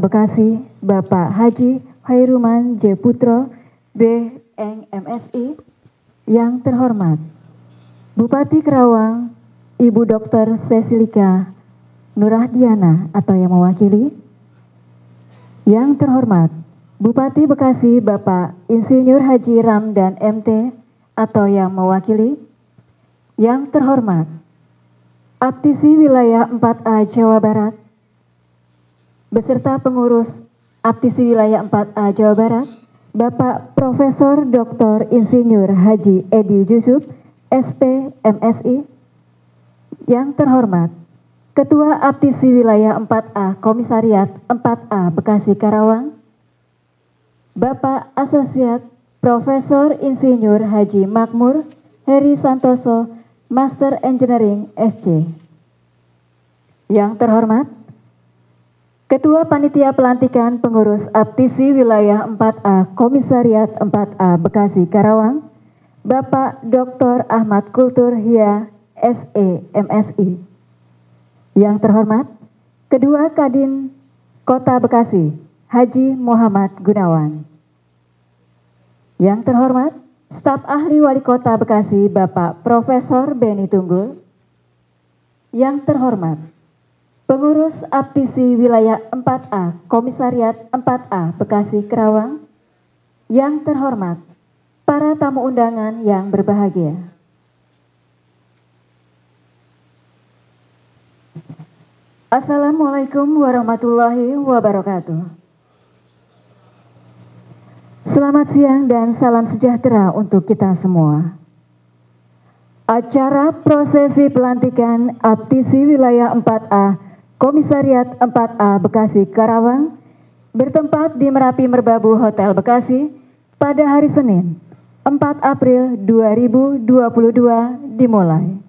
Bekasi, Bapak Haji Khairuman J. Putro, B.Eng MSI. Yang terhormat Bupati Karawang, Ibu Dr. Cecilika Nurahdiana atau yang mewakili. Yang terhormat Bupati Bekasi, Bapak Insinyur Haji Ramdan MT atau yang mewakili. Yang terhormat Aptisi Wilayah 4A Jawa Barat beserta pengurus Aptisi Wilayah 4A Jawa Barat, Bapak Profesor Dr. Insinyur Haji Edi Yusuf, SP MSI. Yang terhormat Ketua Aptisi Wilayah 4A Komisariat 4A Bekasi Karawang, Bapak Asosiat Profesor Insinyur Haji Makmur Heri Santoso, Master Engineering SC. Yang terhormat Ketua Panitia Pelantikan Pengurus Aptisi Wilayah 4A Komisariat 4A Bekasi Karawang, Bapak Dr. Ahmad Kultur Hia, SE MSI. Yang terhormat Kedua Kadin Kota Bekasi, Haji Muhammad Gunawan. Yang terhormat Staf Ahli Wali Kota Bekasi, Bapak Profesor Beni Tunggul. Yang terhormat Pengurus Aptisi Wilayah 4A Komisariat 4A Bekasi Karawang. Yang terhormat para tamu undangan yang berbahagia. Assalamualaikum warahmatullahi wabarakatuh. Selamat siang dan salam sejahtera untuk kita semua. Acara prosesi pelantikan Aptisi Wilayah 4A Komisariat 4A Bekasi Karawang bertempat di Merapi Merbabu Hotel Bekasi pada hari Senin 4 April 2022 dimulai.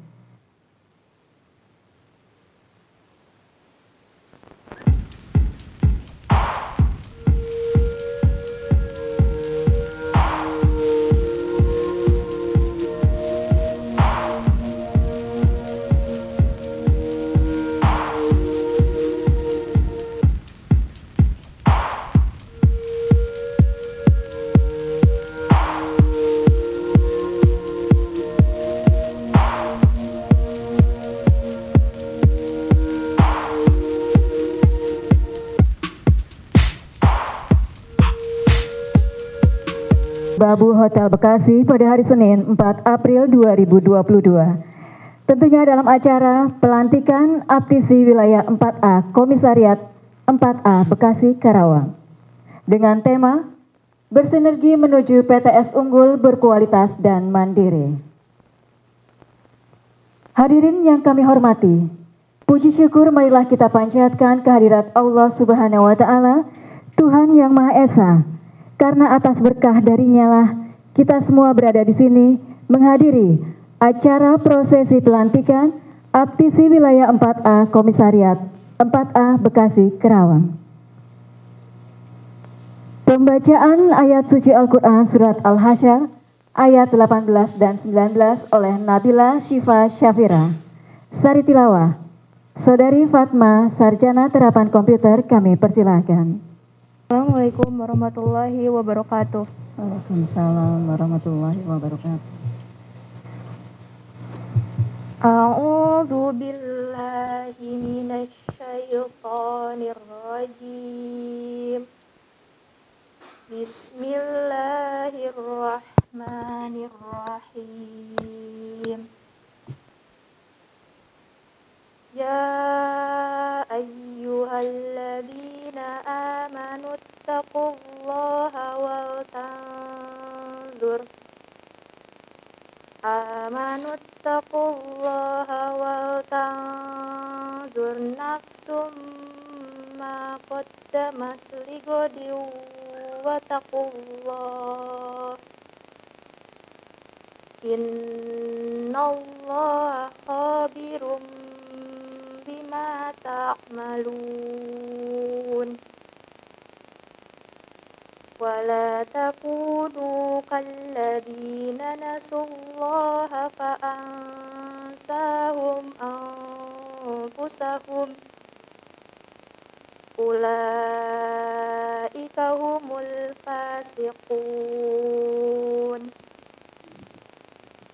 Babu Hotel Bekasi pada hari Senin 4 April 2022. Tentunya dalam acara pelantikan Aptisi Wilayah 4A Komisariat 4A Bekasi Karawang dengan tema Bersinergi Menuju PTS Unggul Berkualitas dan Mandiri. Hadirin yang kami hormati, puji syukur marilah kita panjatkan kehadirat Allah Subhanahu wa Ta'ala, Tuhan yang Maha Esa. Karena atas berkah darinya lah kita semua berada di sini menghadiri acara prosesi pelantikan Aptisi Wilayah 4A Komisariat 4A Bekasi Karawang. Pembacaan ayat suci Al-Quran Surat Al-Hasyr ayat 18 dan 19 oleh Nabila Syifa Syafira. Sari tilawah, Saudari Fatma Sarjana Terapan Komputer, kami persilahkan. Assalamualaikum warahmatullahi wabarakatuh. Waalaikumsalam warahmatullahi wabarakatuh. A'udzu billahi minasy syaithanir rajim. Bismillahirrahmanirrahim. Ya ayyuhalladzina amanu taqullaha wal tanzur nafsum ma qaddamat lighadin wa taqullah innallaha khabirum bima ta'malun wala takunu kalladzina nasullaha fa'ansahum anfusahum ulaika humul fasiqun.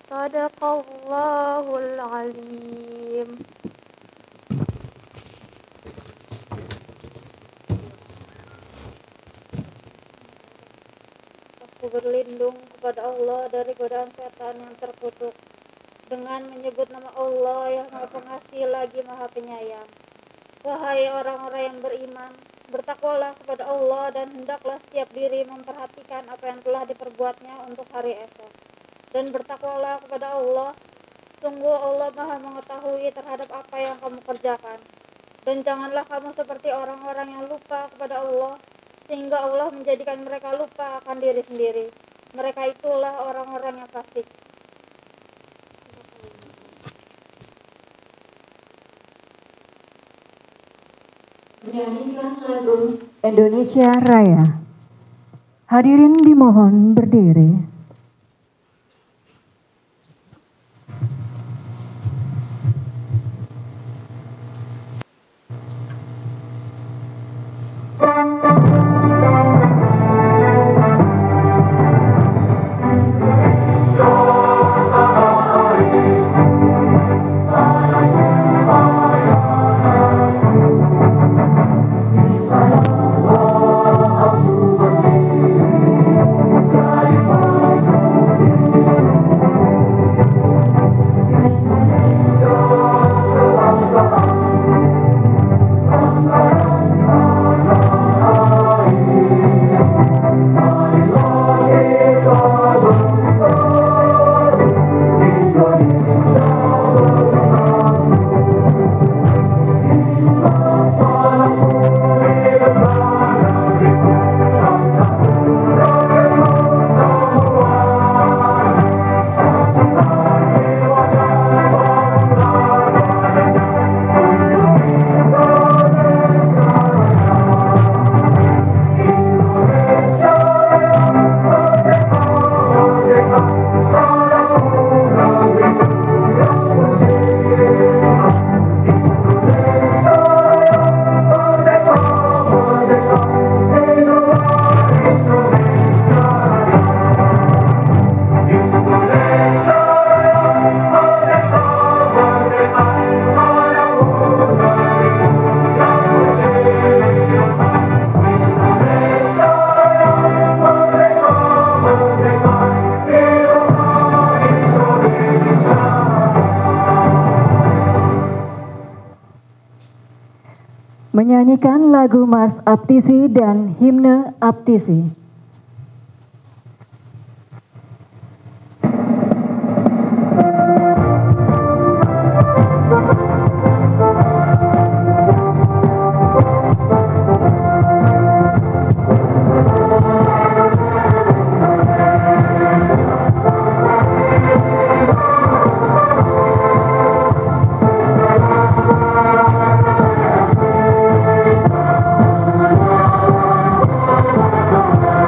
Sadaqallahul alim. Aku berlindung kepada Allah dari godaan setan yang terkutuk dengan menyebut nama Allah yang Maha Pengasih lagi Maha Penyayang. Wahai orang-orang yang beriman, bertakwalah kepada Allah dan hendaklah setiap diri memperhatikan apa yang telah diperbuatnya untuk hari esok. Dan bertakwalah kepada Allah, sungguh Allah Maha mengetahui terhadap apa yang kamu kerjakan. Dan janganlah kamu seperti orang-orang yang lupa kepada Allah, sehingga Allah menjadikan mereka lupa akan diri sendiri. Mereka itulah orang-orang yang fasik. Menyanyikan lagu Indonesia Raya. Hadirin dimohon berdiri. Menyanyikan lagu Mars Aptisi dan Himne Aptisi. Kita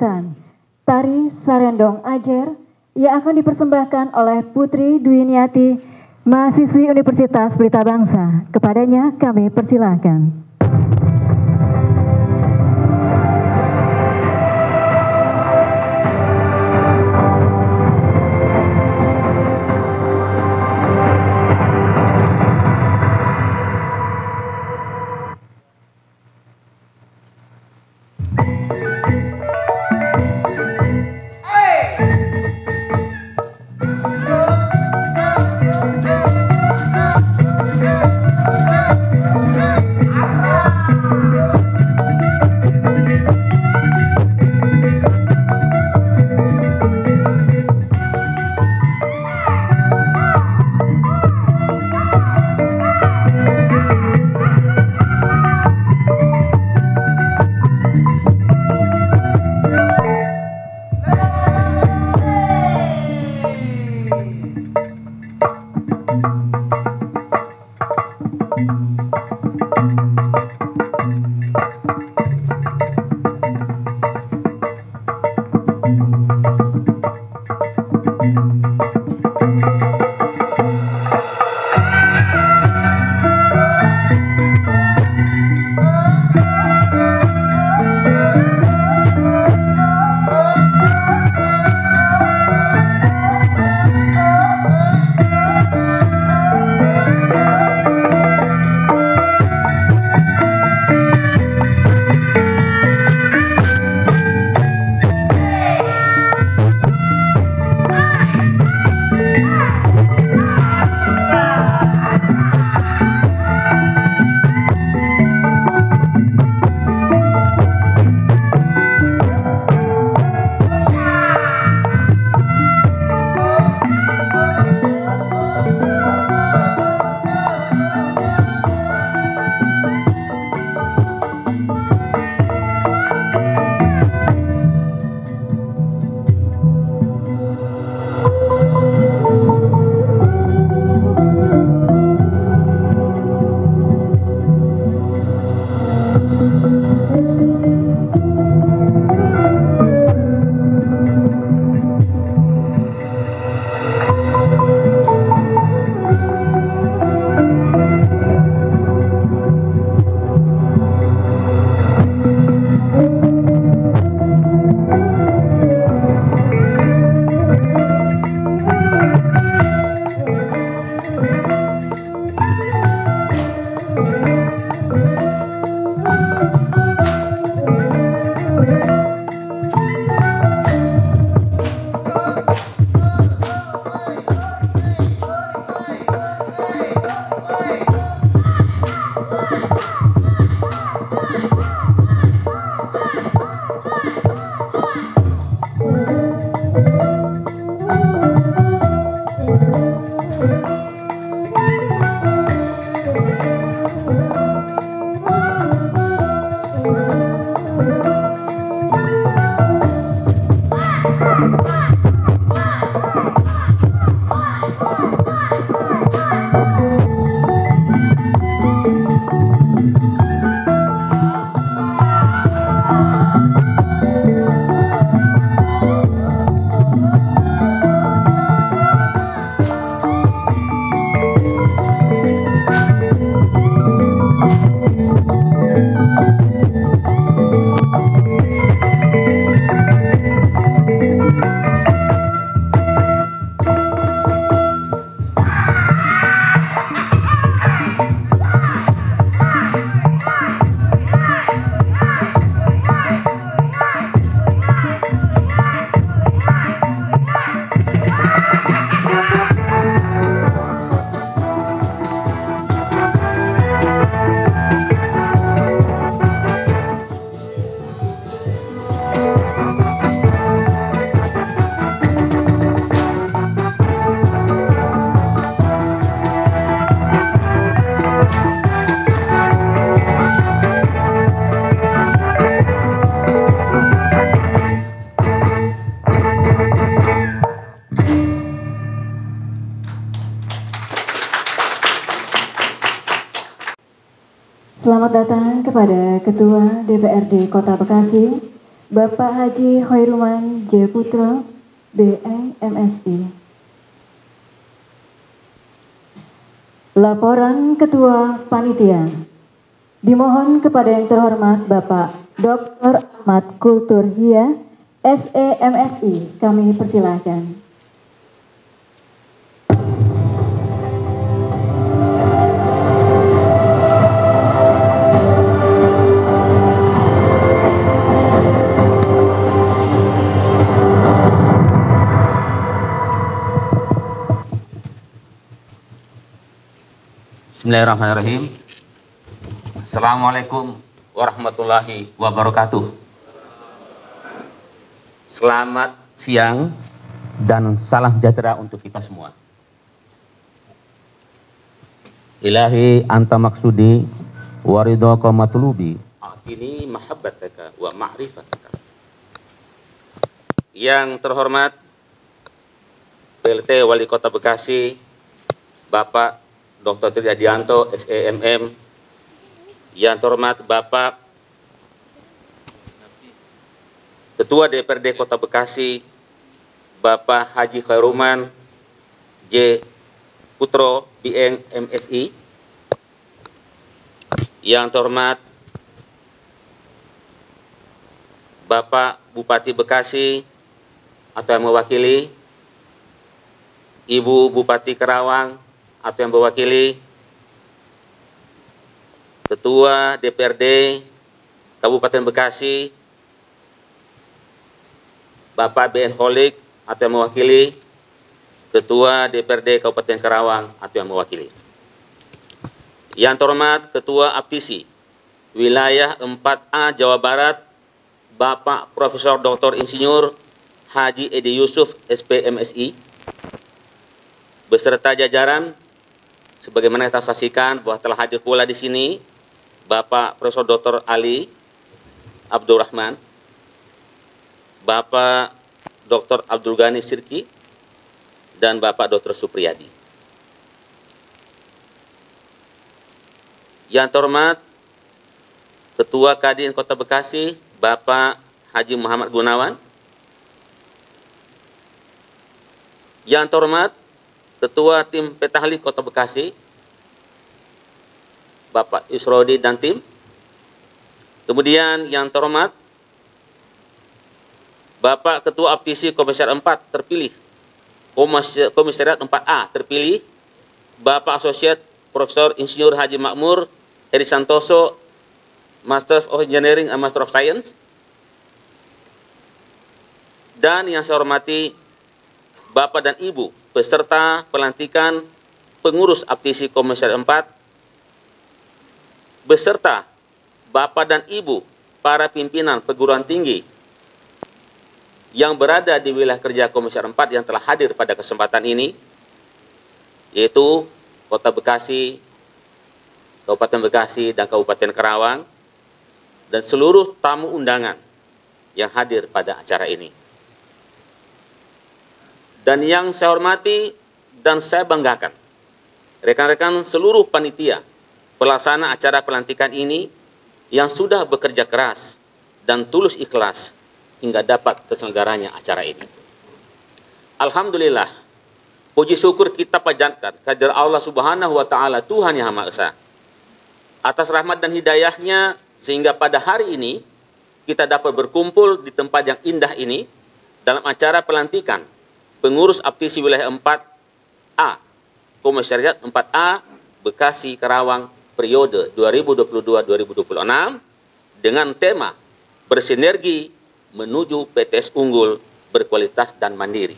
sambutan tari Sarendong Ajer yang akan dipersembahkan oleh Putri Dwiniati, mahasiswi Universitas Pelita Bangsa. Kepadanya kami persilahkan. Selamat datang kepada Ketua DPRD Kota Bekasi, Bapak Haji Khairuman J. Putro, BE MSI. Laporan Ketua Panitia. Dimohon kepada yang terhormat Bapak Dr. Ahmad Kultur Hia, SE MSI, kami persilahkan. Bismillahirrahmanirrahim. Assalamualaikum warahmatullahi wabarakatuh. Selamat siang dan salam sejahtera untuk kita semua. Ilahi anta maksudi wa ridhaka matlubi atini mahabbataka wa ma'rifataka. Yang terhormat PLT Wali Kota Bekasi Bapak Dr. Triadianto, SEMM. Yang terhormat Bapak Ketua DPRD Kota Bekasi, Bapak Haji Khairuman J. Putro, BE MSI. Yang terhormat Bapak Bupati Bekasi atau yang mewakili, Ibu Bupati Karawang atau yang mewakili, Ketua DPRD Kabupaten Bekasi, Bapak BN Holik atau yang mewakili, Ketua DPRD Kabupaten Karawang atau yang mewakili. Yang terhormat Ketua APTISI Wilayah 4A Jawa Barat, Bapak Profesor Dr. Insinyur Haji Edi Yusuf, SPMSI, beserta jajaran. Sebagaimana kita saksikan bahwa telah hadir pula di sini Bapak Profesor Dr. Ali Abdurrahman, Bapak Dr. Abdul Ghani Sirki, dan Bapak Dr. Supriyadi. Yang terhormat Ketua Kadin Kota Bekasi Bapak Haji Muhammad Gunawan. Yang terhormat Ketua Tim Petahli Kota Bekasi Bapak Isrodi dan tim. Kemudian yang terhormat Bapak Ketua APTISI Komisariat 4 terpilih, Komisariat 4A terpilih, Bapak Asosiat Profesor Insinyur Haji Makmur Heri Santoso, Master of Engineering and Master of Science. Dan yang saya hormati Bapak dan Ibu beserta pelantikan pengurus APTISI Komisariat 4, beserta Bapak dan Ibu para pimpinan perguruan tinggi yang berada di wilayah kerja Komisariat 4 yang telah hadir pada kesempatan ini, yaitu Kota Bekasi, Kabupaten Bekasi, dan Kabupaten Karawang, dan seluruh tamu undangan yang hadir pada acara ini. Dan yang saya hormati dan saya banggakan, rekan-rekan seluruh panitia pelaksana acara pelantikan ini yang sudah bekerja keras dan tulus ikhlas hingga dapat terselenggaranya acara ini. Alhamdulillah, puji syukur kita panjatkan kehadirat Allah Subhanahu wa Ta'ala, Tuhan Yang Maha Esa, atas rahmat dan hidayahnya sehingga pada hari ini kita dapat berkumpul di tempat yang indah ini dalam acara pelantikan pengurus APTISI Wilayah 4A, Komisariat 4A, Bekasi, Karawang, periode 2022-2026 dengan tema bersinergi menuju PTS unggul, berkualitas dan mandiri.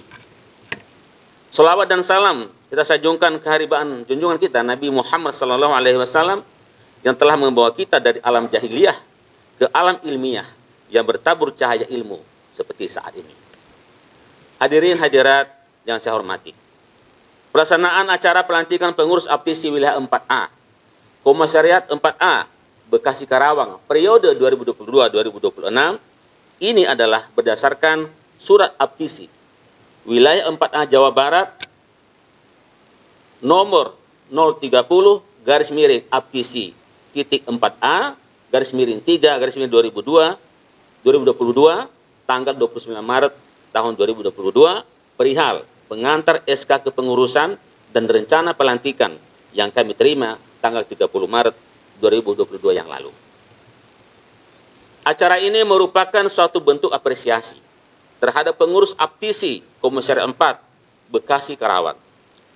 Selawat dan salam kita sanjungkan keharibaan junjungan kita Nabi Muhammad SAW yang telah membawa kita dari alam jahiliyah ke alam ilmiah yang bertabur cahaya ilmu seperti saat ini. Hadirin hadirat yang saya hormati, pelaksanaan acara pelantikan pengurus APTISI Wilayah 4A, Komisariat 4A, Bekasi Karawang, periode 2022-2026, ini adalah berdasarkan Surat APTISI Wilayah 4A Jawa Barat nomor 030/APTISI titik 4A /3/2002 2022 tanggal 29 Maret tahun 2022 perihal pengantar SK kepengurusan dan rencana pelantikan yang kami terima tanggal 30 Maret 2022 yang lalu. Acara ini merupakan suatu bentuk apresiasi terhadap pengurus APTISI Komisariat 4 Bekasi Karawang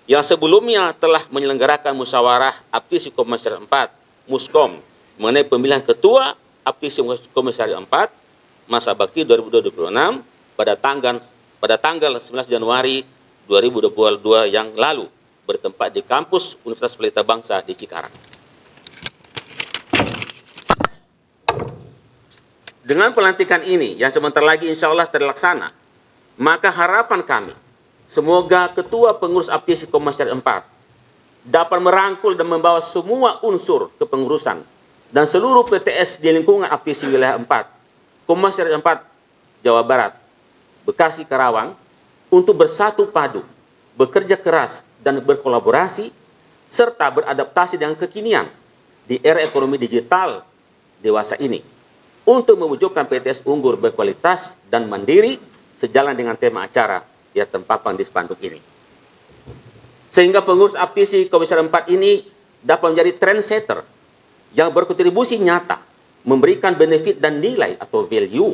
yang sebelumnya telah menyelenggarakan musyawarah APTISI Komisariat 4 Muskom mengenai pemilihan ketua APTISI Komisariat 4 masa bakti 2026 pada tanggal 19 Januari 2022 yang lalu bertempat di kampus Universitas Pelita Bangsa di Cikarang. Dengan pelantikan ini yang sebentar lagi insya Allah terlaksana, maka harapan kami semoga ketua pengurus APTISI Komisariat 4 dapat merangkul dan membawa semua unsur kepengurusan dan seluruh PTS di lingkungan APTISI wilayah 4, Komisariat 4 Jawa Barat, Bekasi Karawang untuk bersatu padu, bekerja keras dan berkolaborasi serta beradaptasi dengan kekinian di era ekonomi digital dewasa ini untuk mewujudkan PTS unggul berkualitas dan mandiri sejalan dengan tema acara yang terpampang di spanduk ini. Sehingga pengurus APTISI Komisariat 4 ini dapat menjadi trendsetter yang berkontribusi nyata, memberikan benefit dan nilai atau value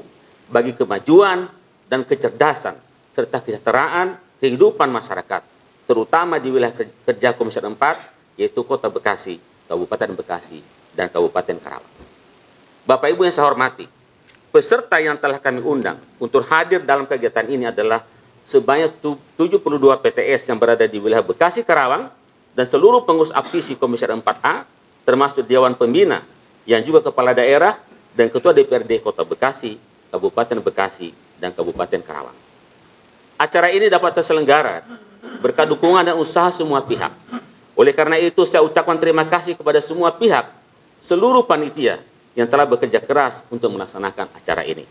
bagi kemajuan dan kecerdasan serta kesejahteraan kehidupan masyarakat, terutama di wilayah kerja Komisariat 4, yaitu Kota Bekasi, Kabupaten Bekasi, dan Kabupaten Karawang. Bapak Ibu yang saya hormati, peserta yang telah kami undang untuk hadir dalam kegiatan ini adalah sebanyak 72 PTS yang berada di wilayah Bekasi Karawang dan seluruh pengurus APTISI Komisariat 4A, termasuk Dewan Pembina yang juga kepala daerah dan Ketua DPRD Kota Bekasi, Kabupaten Bekasi, dan Kabupaten Karawang. Acara ini dapat terselenggara berkat dukungan dan usaha semua pihak. Oleh karena itu, saya ucapkan terima kasih kepada semua pihak, seluruh panitia yang telah bekerja keras untuk melaksanakan acara ini.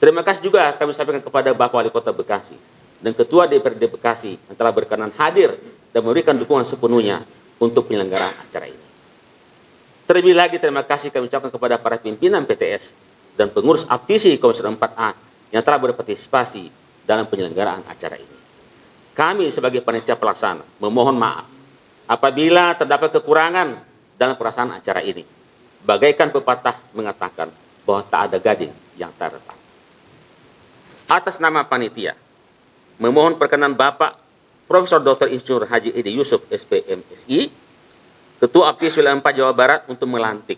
Terima kasih juga kami sampaikan kepada Bapak Wali Kota Bekasi dan Ketua DPRD Bekasi yang telah berkenan hadir dan memberikan dukungan sepenuhnya untuk penyelenggaraan acara ini. Terlebih lagi terima kasih kami ucapkan kepada para pimpinan PTS dan pengurus APTISI Komisariat 4A yang telah berpartisipasi dalam penyelenggaraan acara ini. Kami sebagai panitia pelaksana memohon maaf apabila terdapat kekurangan dalam pelaksanaan acara ini. Bagaikan pepatah mengatakan bahwa tak ada gading yang tak retak. Atas nama panitia, memohon perkenan Bapak Profesor Dr. Insinyur Haji Edi Yusuf SPMSI, Ketua APTISI Wilayah 4 Jawa Barat untuk melantik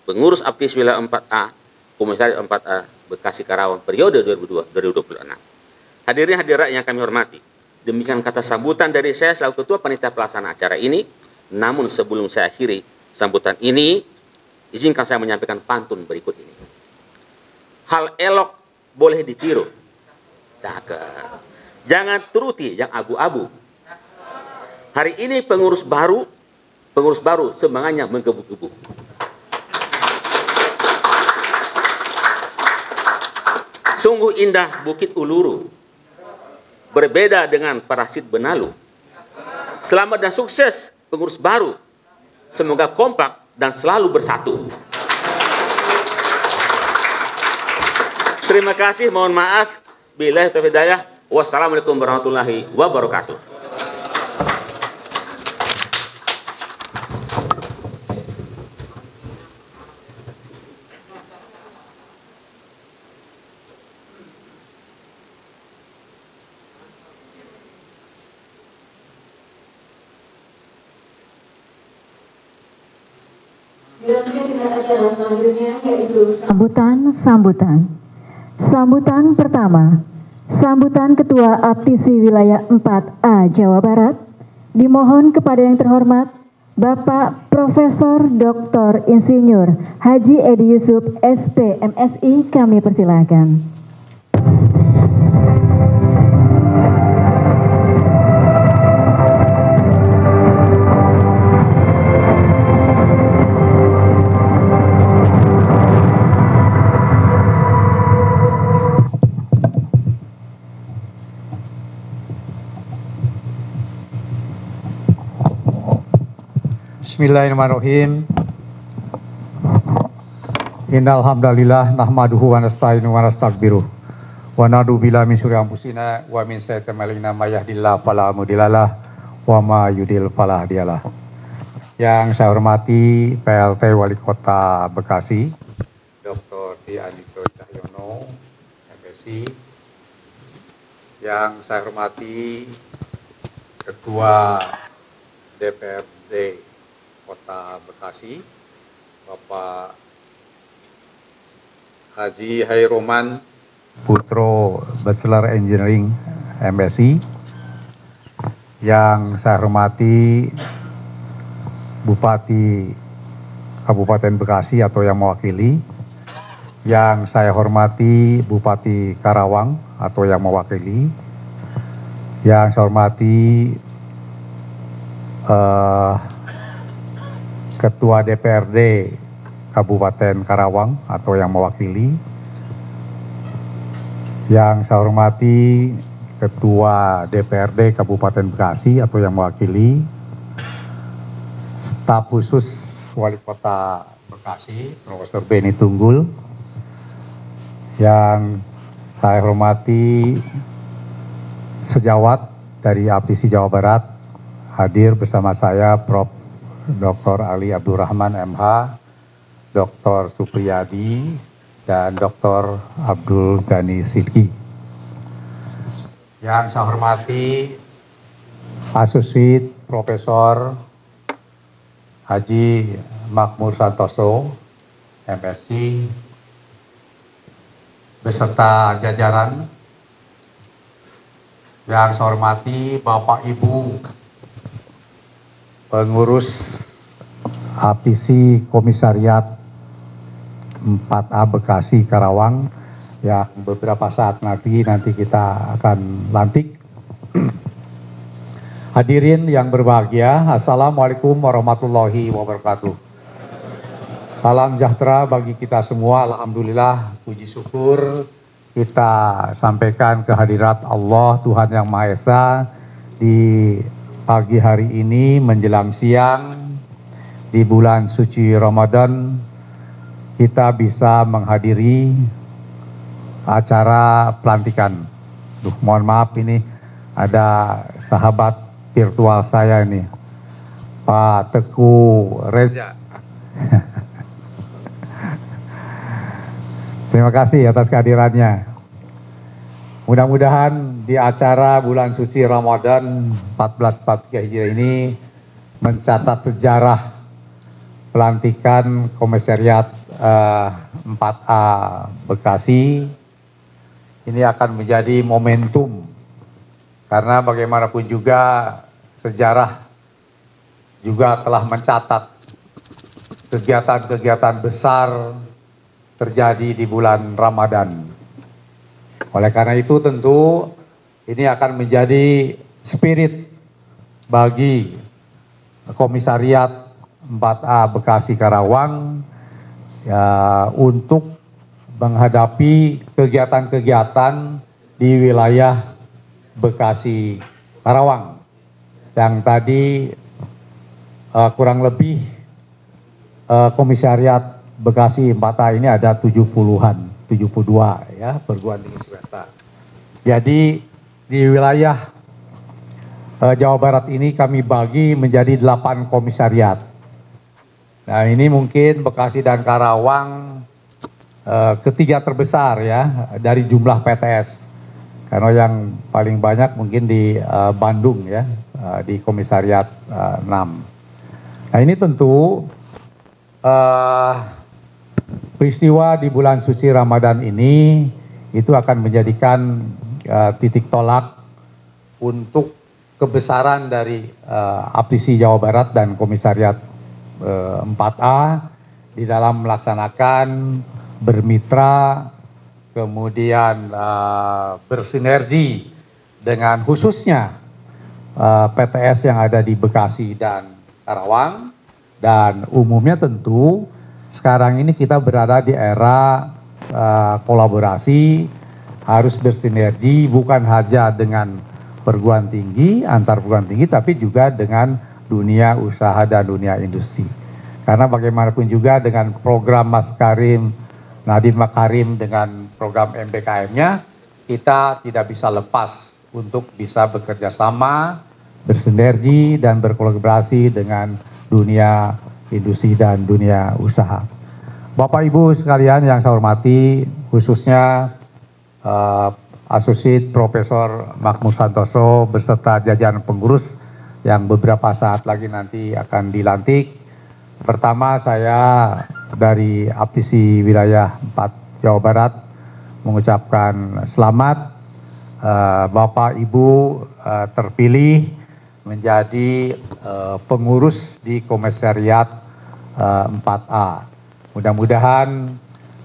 pengurus APTISI Wilayah 4A, Komisariat 4A Bekasi Karawang periode 2022-2026. Hadirin hadirat yang kami hormati, demikian kata sambutan dari saya selaku Ketua Panitia Pelaksana acara ini. Namun sebelum saya akhiri sambutan ini, izinkan saya menyampaikan pantun berikut ini. Hal elok boleh ditiru, cakep. Jangan turuti yang abu-abu. Hari ini pengurus baru semangatnya menggebu-gebu. Sungguh indah Bukit Uluru, berbeda dengan parasit benalu. Selamat dan sukses pengurus baru. Semoga kompak dan selalu bersatu. Terima kasih, mohon maaf. Billahi taufiq hidayah. Wassalamualaikum warahmatullahi wabarakatuh. Dilanjutkan dengan acara selanjutnya yaitu Sambutan pertama, sambutan Ketua APTISI Wilayah 4A Jawa Barat. Dimohon kepada yang terhormat Bapak Profesor Dr. Insinyur Haji Edi Yusuf SPMSI, kami persilakan. Bismillahirrahmanirrahim. Innal hamdalillah nahmaduhu wa nasta'inu wa nastaghfiruh wa na'udzu billahi min syururi anfusina wa min sayyiati a'malina may yahdihillahu fala mudhillalah wa may yudhlil fala hadiyalah. Yang saya hormati PLT Wali Kota Bekasi, Dr. Di Andito Cahyono, MSI. Yang saya hormati Ketua DPRD Kota Bekasi, Bapak Haji Hairoman Putro, Bachelor Engineering MSI. Yang saya hormati Bupati Kabupaten Bekasi atau yang mewakili. Yang saya hormati Bupati Karawang atau yang mewakili. Yang saya hormati Ketua DPRD Kabupaten Karawang atau yang mewakili. Yang saya hormati Ketua DPRD Kabupaten Bekasi atau yang mewakili. Staf khusus Wali Kota Bekasi, Profesor Beni Tunggul. Yang saya hormati sejawat dari APTISI Jawa Barat, hadir bersama saya Prof. Dr. Ali Abdurrahman MH, Dr. Supriyadi, dan Dr. Abdul Ghani Sidki. Yang saya hormati Associate Profesor Haji Makmur Santoso, MSc, beserta jajaran. Yang saya hormati Bapak Ibu pengurus APTISI Komisariat 4A Bekasi Karawang yang beberapa saat nanti kita akan lantik. Hadirin yang berbahagia, Assalamualaikum warahmatullahi wabarakatuh. Salam sejahtera bagi kita semua. Alhamdulillah, puji syukur kita sampaikan kehadirat Allah Tuhan Yang Maha Esa di pagi hari ini menjelang siang di bulan suci Ramadan. Kita bisa menghadiri acara pelantikan. Mohon maaf, ini ada sahabat virtual saya ini, Pak Teguh Reza. Terima kasih atas kehadirannya. Mudah-mudahan di acara bulan suci Ramadan 1443 Hijriah ini mencatat sejarah pelantikan Komisariat 4A Bekasi. Ini akan menjadi momentum karena bagaimanapun juga sejarah juga telah mencatat kegiatan-kegiatan besar terjadi di bulan Ramadan. Oleh karena itu tentu ini akan menjadi spirit bagi Komisariat 4A Bekasi Karawang ya, untuk menghadapi kegiatan-kegiatan di wilayah Bekasi Karawang yang tadi kurang lebih Komisariat Bekasi 4A ini ada 70-an, 72 ya, perguruan tinggi swasta. Jadi di wilayah Jawa Barat ini kami bagi menjadi 8 komisariat. Nah ini mungkin Bekasi dan Karawang ketiga terbesar ya dari jumlah PTS. Karena yang paling banyak mungkin di Bandung ya, di komisariat 6. Nah ini tentu peristiwa di bulan suci Ramadan ini itu akan menjadikan titik tolak untuk kebesaran dari APTISI Jawa Barat dan Komisariat 4A di dalam melaksanakan bermitra, kemudian bersinergi dengan khususnya PTS yang ada di Bekasi dan Karawang. Dan umumnya tentu sekarang ini kita berada di era kolaborasi, harus bersinergi bukan hanya dengan perguruan tinggi, antar perguruan tinggi, tapi juga dengan dunia usaha dan dunia industri. Karena bagaimanapun juga dengan program Mas Karim, Nadiem Makarim dengan program MBKM-nya, kita tidak bisa lepas untuk bisa bekerja sama, bersinergi dan berkolaborasi dengan dunia industri dan dunia usaha. Bapak Ibu sekalian yang saya hormati, khususnya Asosiat Profesor Mahmud Santoso beserta jajaran pengurus yang beberapa saat lagi nanti akan dilantik. Pertama, saya dari Aptisi Wilayah 4 Jawa Barat mengucapkan selamat Bapak Ibu terpilih menjadi pengurus di Komisariat 4A. Mudah-mudahan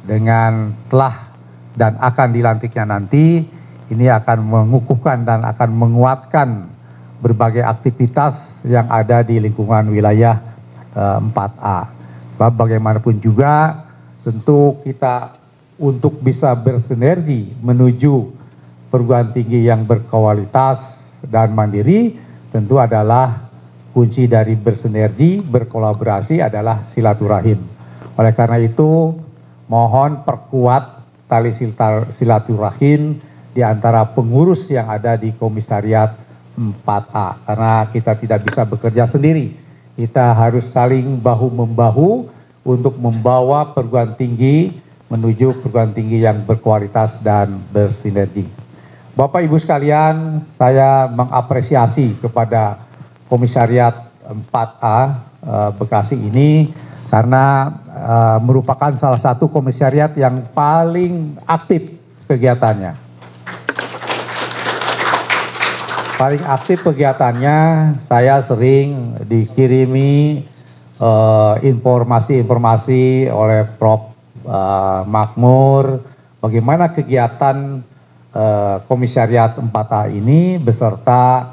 dengan telah dan akan dilantiknya nanti, ini akan mengukuhkan dan akan menguatkan berbagai aktivitas yang ada di lingkungan wilayah 4A. Bagaimanapun juga tentu kita untuk bisa bersinergi menuju perguruan tinggi yang berkualitas dan mandiri tentu adalah kunci dari bersinergi, berkolaborasi adalah silaturahim. Oleh karena itu mohon perkuat tali silaturahim di antara pengurus yang ada di Komisariat 4A karena kita tidak bisa bekerja sendiri. Kita harus saling bahu-membahu untuk membawa perguruan tinggi menuju perguruan tinggi yang berkualitas dan bersinergi. Bapak Ibu sekalian, saya mengapresiasi kepada Komisariat 4A Bekasi ini karena merupakan salah satu komisariat yang paling aktif kegiatannya. Paling aktif kegiatannya, saya sering dikirimi informasi-informasi oleh Prof. Makmur bagaimana kegiatan Komisariat 4A ini beserta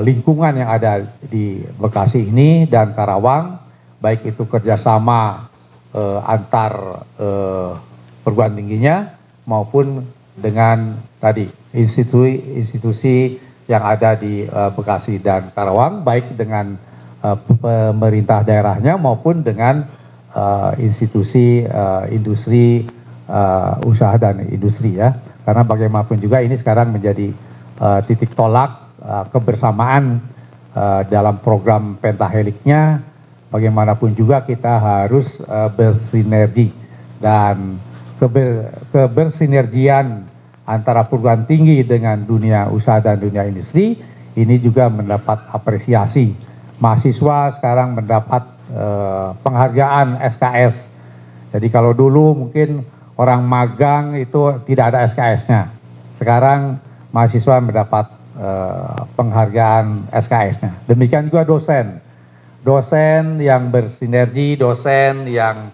lingkungan yang ada di Bekasi ini dan Karawang, baik itu kerjasama antar perguruan tingginya maupun dengan tadi institusi yang ada di Bekasi dan Karawang, baik dengan pemerintah daerahnya maupun dengan institusi industri usaha dan industri ya. Karena bagaimanapun juga ini sekarang menjadi titik tolak kebersamaan dalam program pentaheliknya. Bagaimanapun juga kita harus bersinergi dan kebersinergian antara perguruan tinggi dengan dunia usaha dan dunia industri ini juga mendapat apresiasi. Mahasiswa sekarang mendapat penghargaan SKS. Jadi kalau dulu mungkin orang magang itu tidak ada SKS-nya. Sekarang mahasiswa mendapat penghargaan SKS-nya. Demikian juga dosen. Dosen yang bersinergi, dosen yang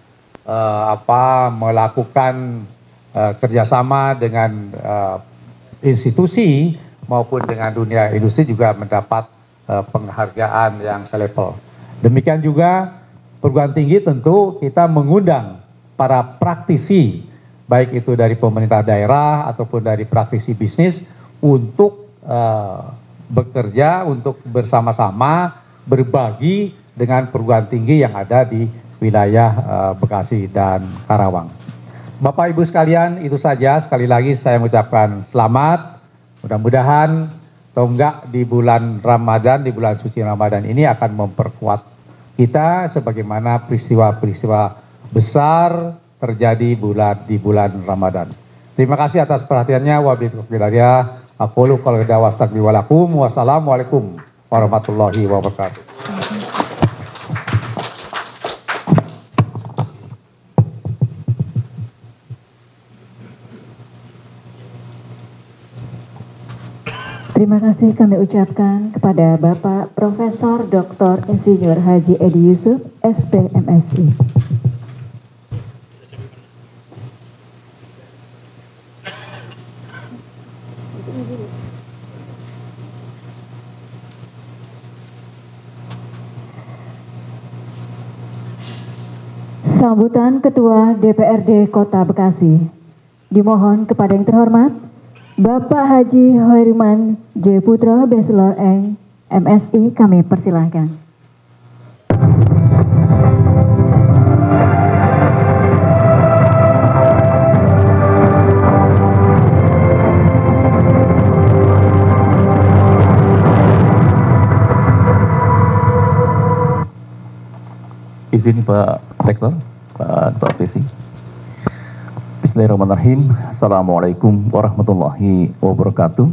melakukan kerjasama dengan institusi maupun dengan dunia industri juga mendapat penghargaan yang selevel. Demikian juga perguruan tinggi tentu kita mengundang para praktisi, baik itu dari pemerintah daerah ataupun dari praktisi bisnis untuk bekerja, untuk bersama-sama berbagi dengan perguruan tinggi yang ada di wilayah Bekasi dan Karawang. Bapak Ibu sekalian, itu saja. Sekali lagi saya mengucapkan selamat. Mudah-mudahan tonggak di bulan Ramadan, di bulan suci Ramadan ini akan memperkuat kita sebagaimana peristiwa-peristiwa besar terjadi di bulan Ramadan. Terima kasih atas perhatiannya. Wabillahi aqulu qouli hadza wa astaghfirullakum. Wassalamualaikum warahmatullahi wabarakatuh. Terima kasih kami ucapkan kepada Bapak Profesor Dr. Insinyur Haji Edi Yusuf, SPMSI. Sambutan Ketua DPRD Kota Bekasi. Dimohon kepada yang terhormat Bapak Haji Hoiriman J. Putra, Bachelor MSI, kami persilahkan. izin Pak Rektor, Pak Ketua APC. Bismillahirrahmanirrahim. Assalamualaikum warahmatullahi wabarakatuh.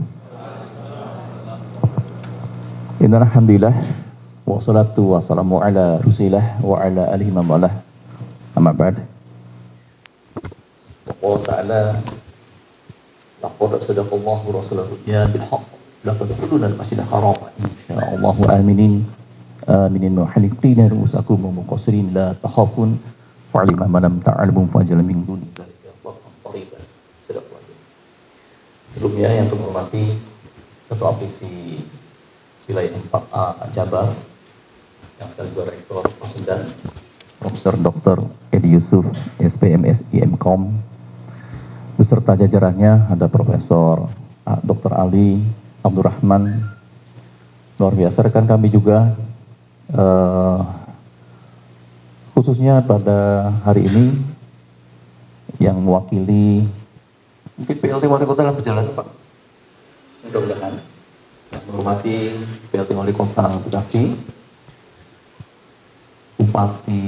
Innalhamdulillah wassalatu wassalamu ala Rasulillah wa ala alihi wa mawalah. Amma ba'd. Allah Ta'ala laqad sadaqallahu rasulahu ya bil haqq la tadkhuluna al-masjidal haram insyaallah aminin aminin wa haliqina rusakum wa muqassirin la takhafun fa'alima ma lam ta'lamu fajal min duni dzalika Allahu qariban. Sebelumnya yang terhormati Ketua APC Wilayah 4A Jabar yang sekaligus Rektor Pasundan Profesor Dr. Edi Yusuf SPMS IMKOM beserta jajarannya, ada Profesor Dr. Ali Abdurrahman, luar biasa rekan kami juga, khususnya pada hari ini yang mewakili mungkin PLT Wali Kota dalam perjalanan Pak, mudah-mudahan yang menghormati PLT Wali Kota Bekasi, Bupati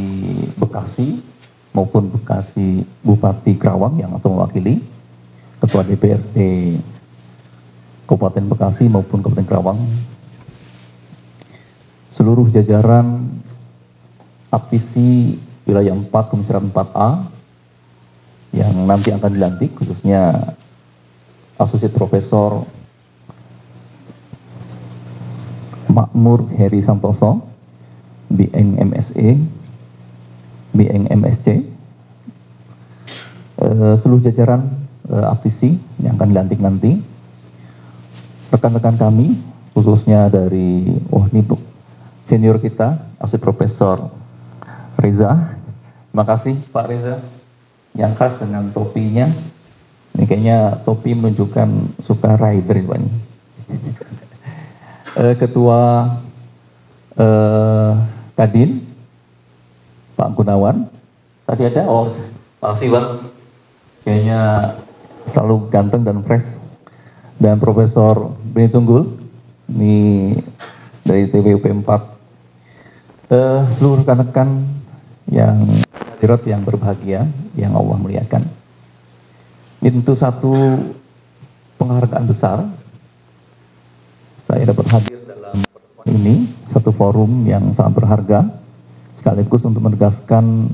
Bekasi maupun Bekasi Bupati Kerawang yang atau mewakili, Ketua DPRD Kabupaten Bekasi maupun Kabupaten Kerawang, seluruh jajaran APC Wilayah 4 Komisariat 4A yang nanti akan dilantik, khususnya Asosiat Profesor Makmur Heri Santoso, BN MSE, BN MSC, seluruh jajaran APC yang akan dilantik nanti, rekan-rekan kami, khususnya dari, ini senior kita, Asosiat Profesor Reza. Terima kasih Pak Reza, yang khas dengan topinya. Ini kayaknya topi menunjukkan suka rider Pak ini. Ketua Kadin Pak Gunawan, tadi ada, makasih Pak, kayaknya selalu ganteng dan fresh. Dan Profesor Beni Tunggul, ini dari TWUP 4, seluruh rekan-rekan yang hadirat yang berbahagia, yang Allah muliakan. Ini tentu satu penghargaan besar, saya dapat hadir dalam pertemuan ini, satu forum yang sangat berharga, sekaligus untuk menegaskan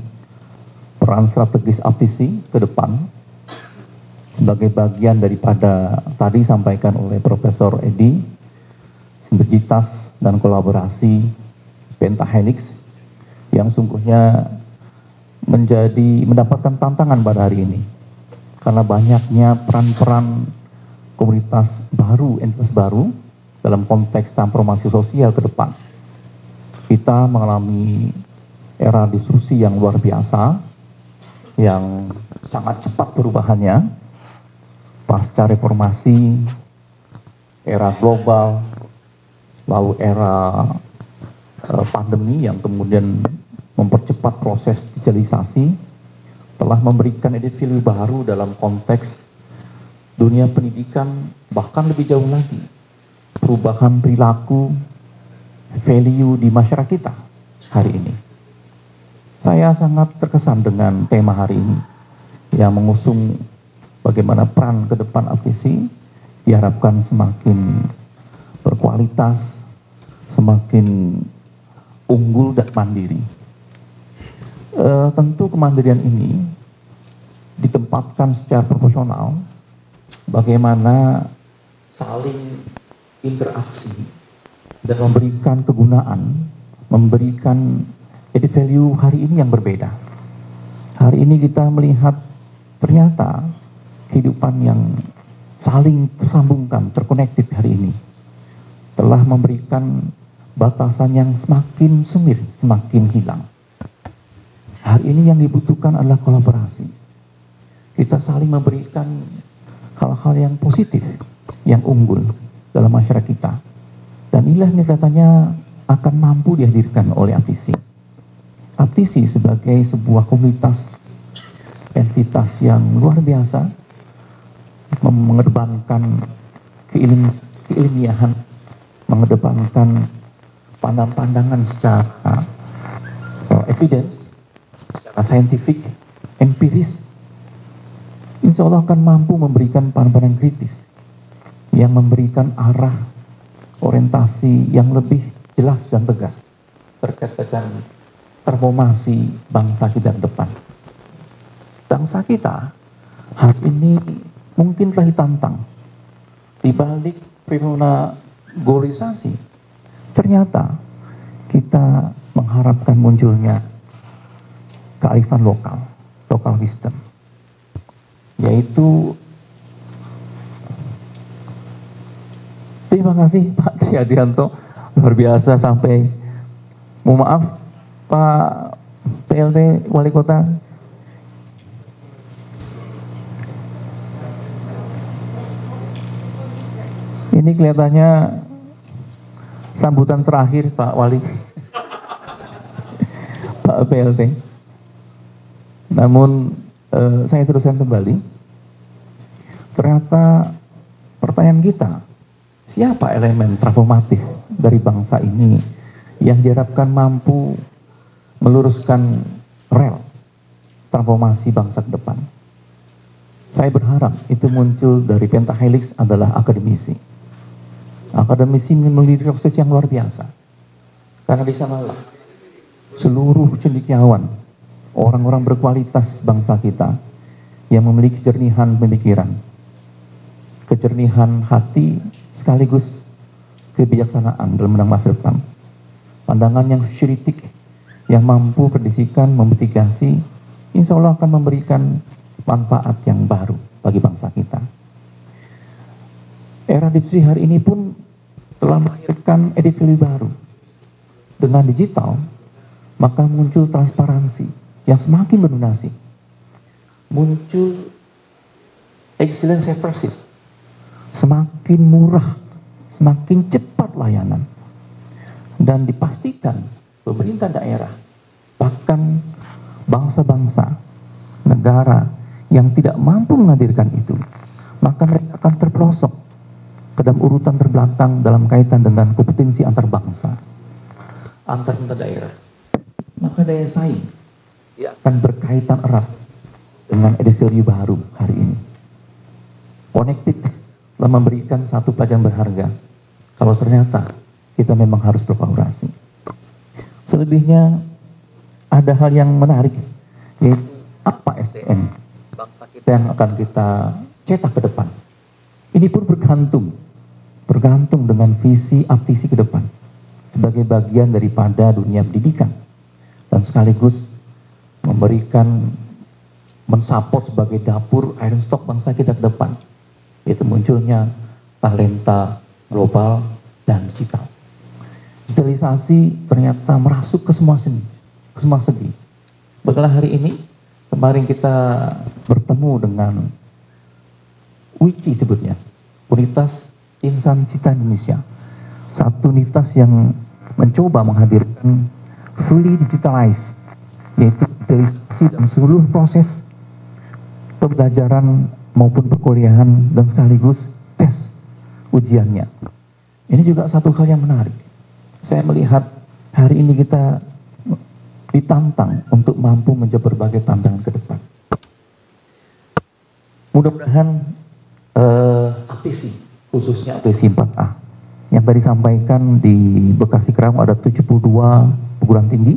peran strategis APC ke depan sebagai bagian daripada tadi sampaikan oleh Profesor Edi, sinergitas dan kolaborasi Pentahelix yang sungguhnya mendapatkan tantangan pada hari ini karena banyaknya peran-peran komunitas baru, entitas baru dalam konteks transformasi sosial ke depan. Kita mengalami era disrupsi yang luar biasa, yang sangat cepat perubahannya, pasca reformasi, era global, lalu era pandemi yang kemudian mempercepat proses digitalisasi, telah memberikan edit value baru dalam konteks dunia pendidikan, bahkan lebih jauh lagi, perubahan perilaku, value di masyarakat kita hari ini. Saya sangat terkesan dengan tema hari ini yang mengusung bagaimana peran ke depan APC diharapkan semakin berkualitas, semakin unggul dan mandiri. Tentu kemandirian ini ditempatkan secara proporsional bagaimana saling interaksi dan memberikan kegunaan, memberikan edit value hari ini yang berbeda. Hari ini kita melihat ternyata kehidupan yang saling tersambungkan, terkonektif hari ini telah memberikan batasan yang semakin sumir, semakin hilang. Hari ini yang dibutuhkan adalah kolaborasi. Kita saling memberikan hal-hal yang positif, yang unggul dalam masyarakat kita. Dan inilah yang katanya akan mampu dihadirkan oleh APC. APC sebagai sebuah komunitas, entitas yang luar biasa, mengedepankan keilmiahan, mengedepankan pandangan secara evidence, secara saintifik, empiris, insya Allah akan mampu memberikan pandangan kritis yang memberikan arah orientasi yang lebih jelas dan tegas terkait dengan transformasi bangsa kita ke depan. Bangsa kita hari ini mungkin telah ditantang di balik fenomena globalisasi. Ternyata kita mengharapkan munculnya kearifan lokal, local wisdom, yaitu terima kasih Pak Triadianto, luar biasa sampai, mohon maaf Pak PLT Wali Kota, ini kelihatannya sambutan terakhir Pak Wali, Pak PLT. Namun saya teruskan kembali, ternyata pertanyaan kita, siapa elemen transformatif dari bangsa ini yang diharapkan mampu meluruskan rel transformasi bangsa ke depan? Saya berharap itu muncul dari pentahelix adalah akademisi. Akademisi memiliki proses yang luar biasa. Karena di sanalah seluruh cendekiawan, orang-orang berkualitas bangsa kita yang memiliki kejernihan pemikiran, kejernihan hati, sekaligus kebijaksanaan dalam menang masa depan. Pandangan yang kritik, yang mampu berdiskusi, memitigasi, insya Allah akan memberikan manfaat yang baru bagi bangsa kita. Era industri hari ini pun telah melahirkan edukasi baru. Dengan digital, maka muncul transparansi yang semakin mendominasi. Muncul excellence services, semakin murah, semakin cepat layanan. Dan dipastikan pemerintah daerah, bahkan bangsa-bangsa, negara yang tidak mampu menghadirkan itu, maka mereka akan terpelosok ke dalam urutan terbelakang dalam kaitan dengan kompetensi antar bangsa, antar daerah. Maka daya saing dia akan berkaitan erat dengan added value baru hari ini. Connected telah memberikan satu pelajaran berharga. Kalau ternyata kita memang harus berkolaborasi. Selebihnya ada hal yang menarik, yaitu apa SDM bangsa kita yang akan kita cetak ke depan. Ini pun bergantung dengan visi aptisi ke depan sebagai bagian daripada dunia pendidikan dan sekaligus memberikan mensupport sebagai dapur iron stock bangsa kita ke depan, yaitu munculnya talenta global dan digital. Digitalisasi ternyata merasuk ke semua segi. Bahkan hari ini kemarin kita bertemu dengan WICI sebutnya, Universitas Insan Cita Indonesia, satu universitas yang mencoba menghadirkan fully digitalized, yaitu digitalisasi dalam seluruh proses pembelajaran maupun perkuliahan dan sekaligus tes ujiannya. Ini juga satu hal yang menarik. Saya melihat hari ini kita ditantang untuk mampu menjawab berbagai tantangan ke depan. Mudah-mudahan aptisi, khususnya aptisi 4A, yang tadi disampaikan di Bekasi Kerawang ada 72 perguruan tinggi,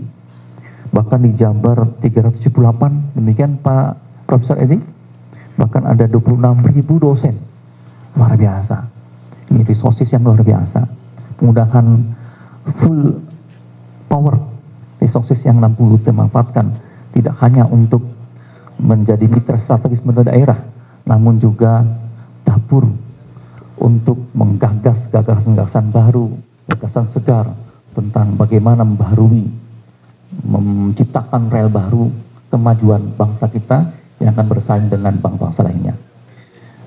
bahkan di Jabar 378, demikian Pak Profesor Edi, bahkan ada 26.000 dosen, luar biasa. Ini resources yang luar biasa. Mudah-mudahan full power resources yang 60 dimanfaatkan tidak hanya untuk menjadi mitra strategis pemerintah daerah, namun juga dapur untuk menggagas gagasan-gagasan baru, gagasan segar tentang bagaimana membaharui, menciptakan rel baru kemajuan bangsa kita yang akan bersaing dengan bangsa lainnya.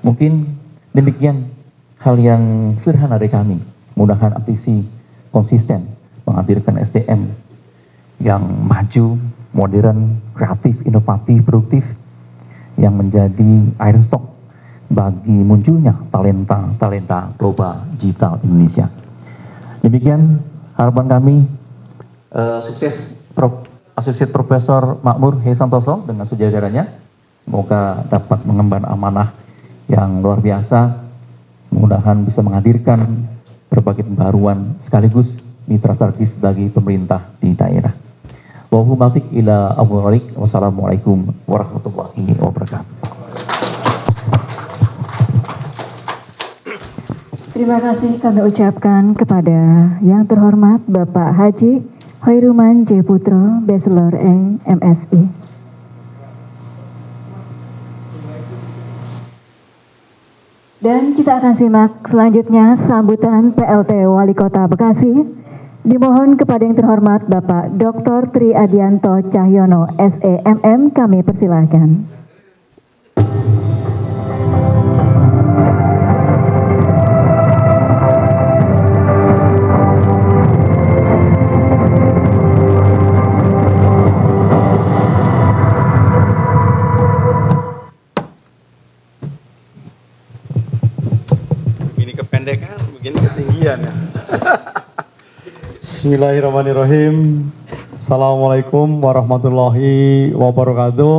Mungkin demikian hal yang sederhana dari kami. Mudah-mudahan aptisi konsisten menghadirkan SDM yang maju, modern, kreatif, inovatif, produktif, yang menjadi iron stock bagi munculnya talenta global digital Indonesia. Demikian harapan kami, sukses Prof. Associate Profesor Makmur Hei Santoso dengan sejajarannya. Semoga dapat mengemban amanah yang luar biasa. Mudah-mudahan bisa menghadirkan berbagai pembaruan sekaligus mitra strategis bagi pemerintah di daerah. Wassalamualaikum warahmatullahi wabarakatuh. Terima kasih kami ucapkan kepada yang terhormat Bapak Haji Hoiruman J. Putro, Bachelor MSI. Dan kita akan simak selanjutnya sambutan PLT Wali Kota Bekasi. Dimohon kepada yang terhormat Bapak Dr. Tri Adianto Cahyono, SEMM, kami persilahkan. Kependekan, begini ketinggian ya. Bismillahirrahmanirrahim. Assalamualaikum warahmatullahi wabarakatuh.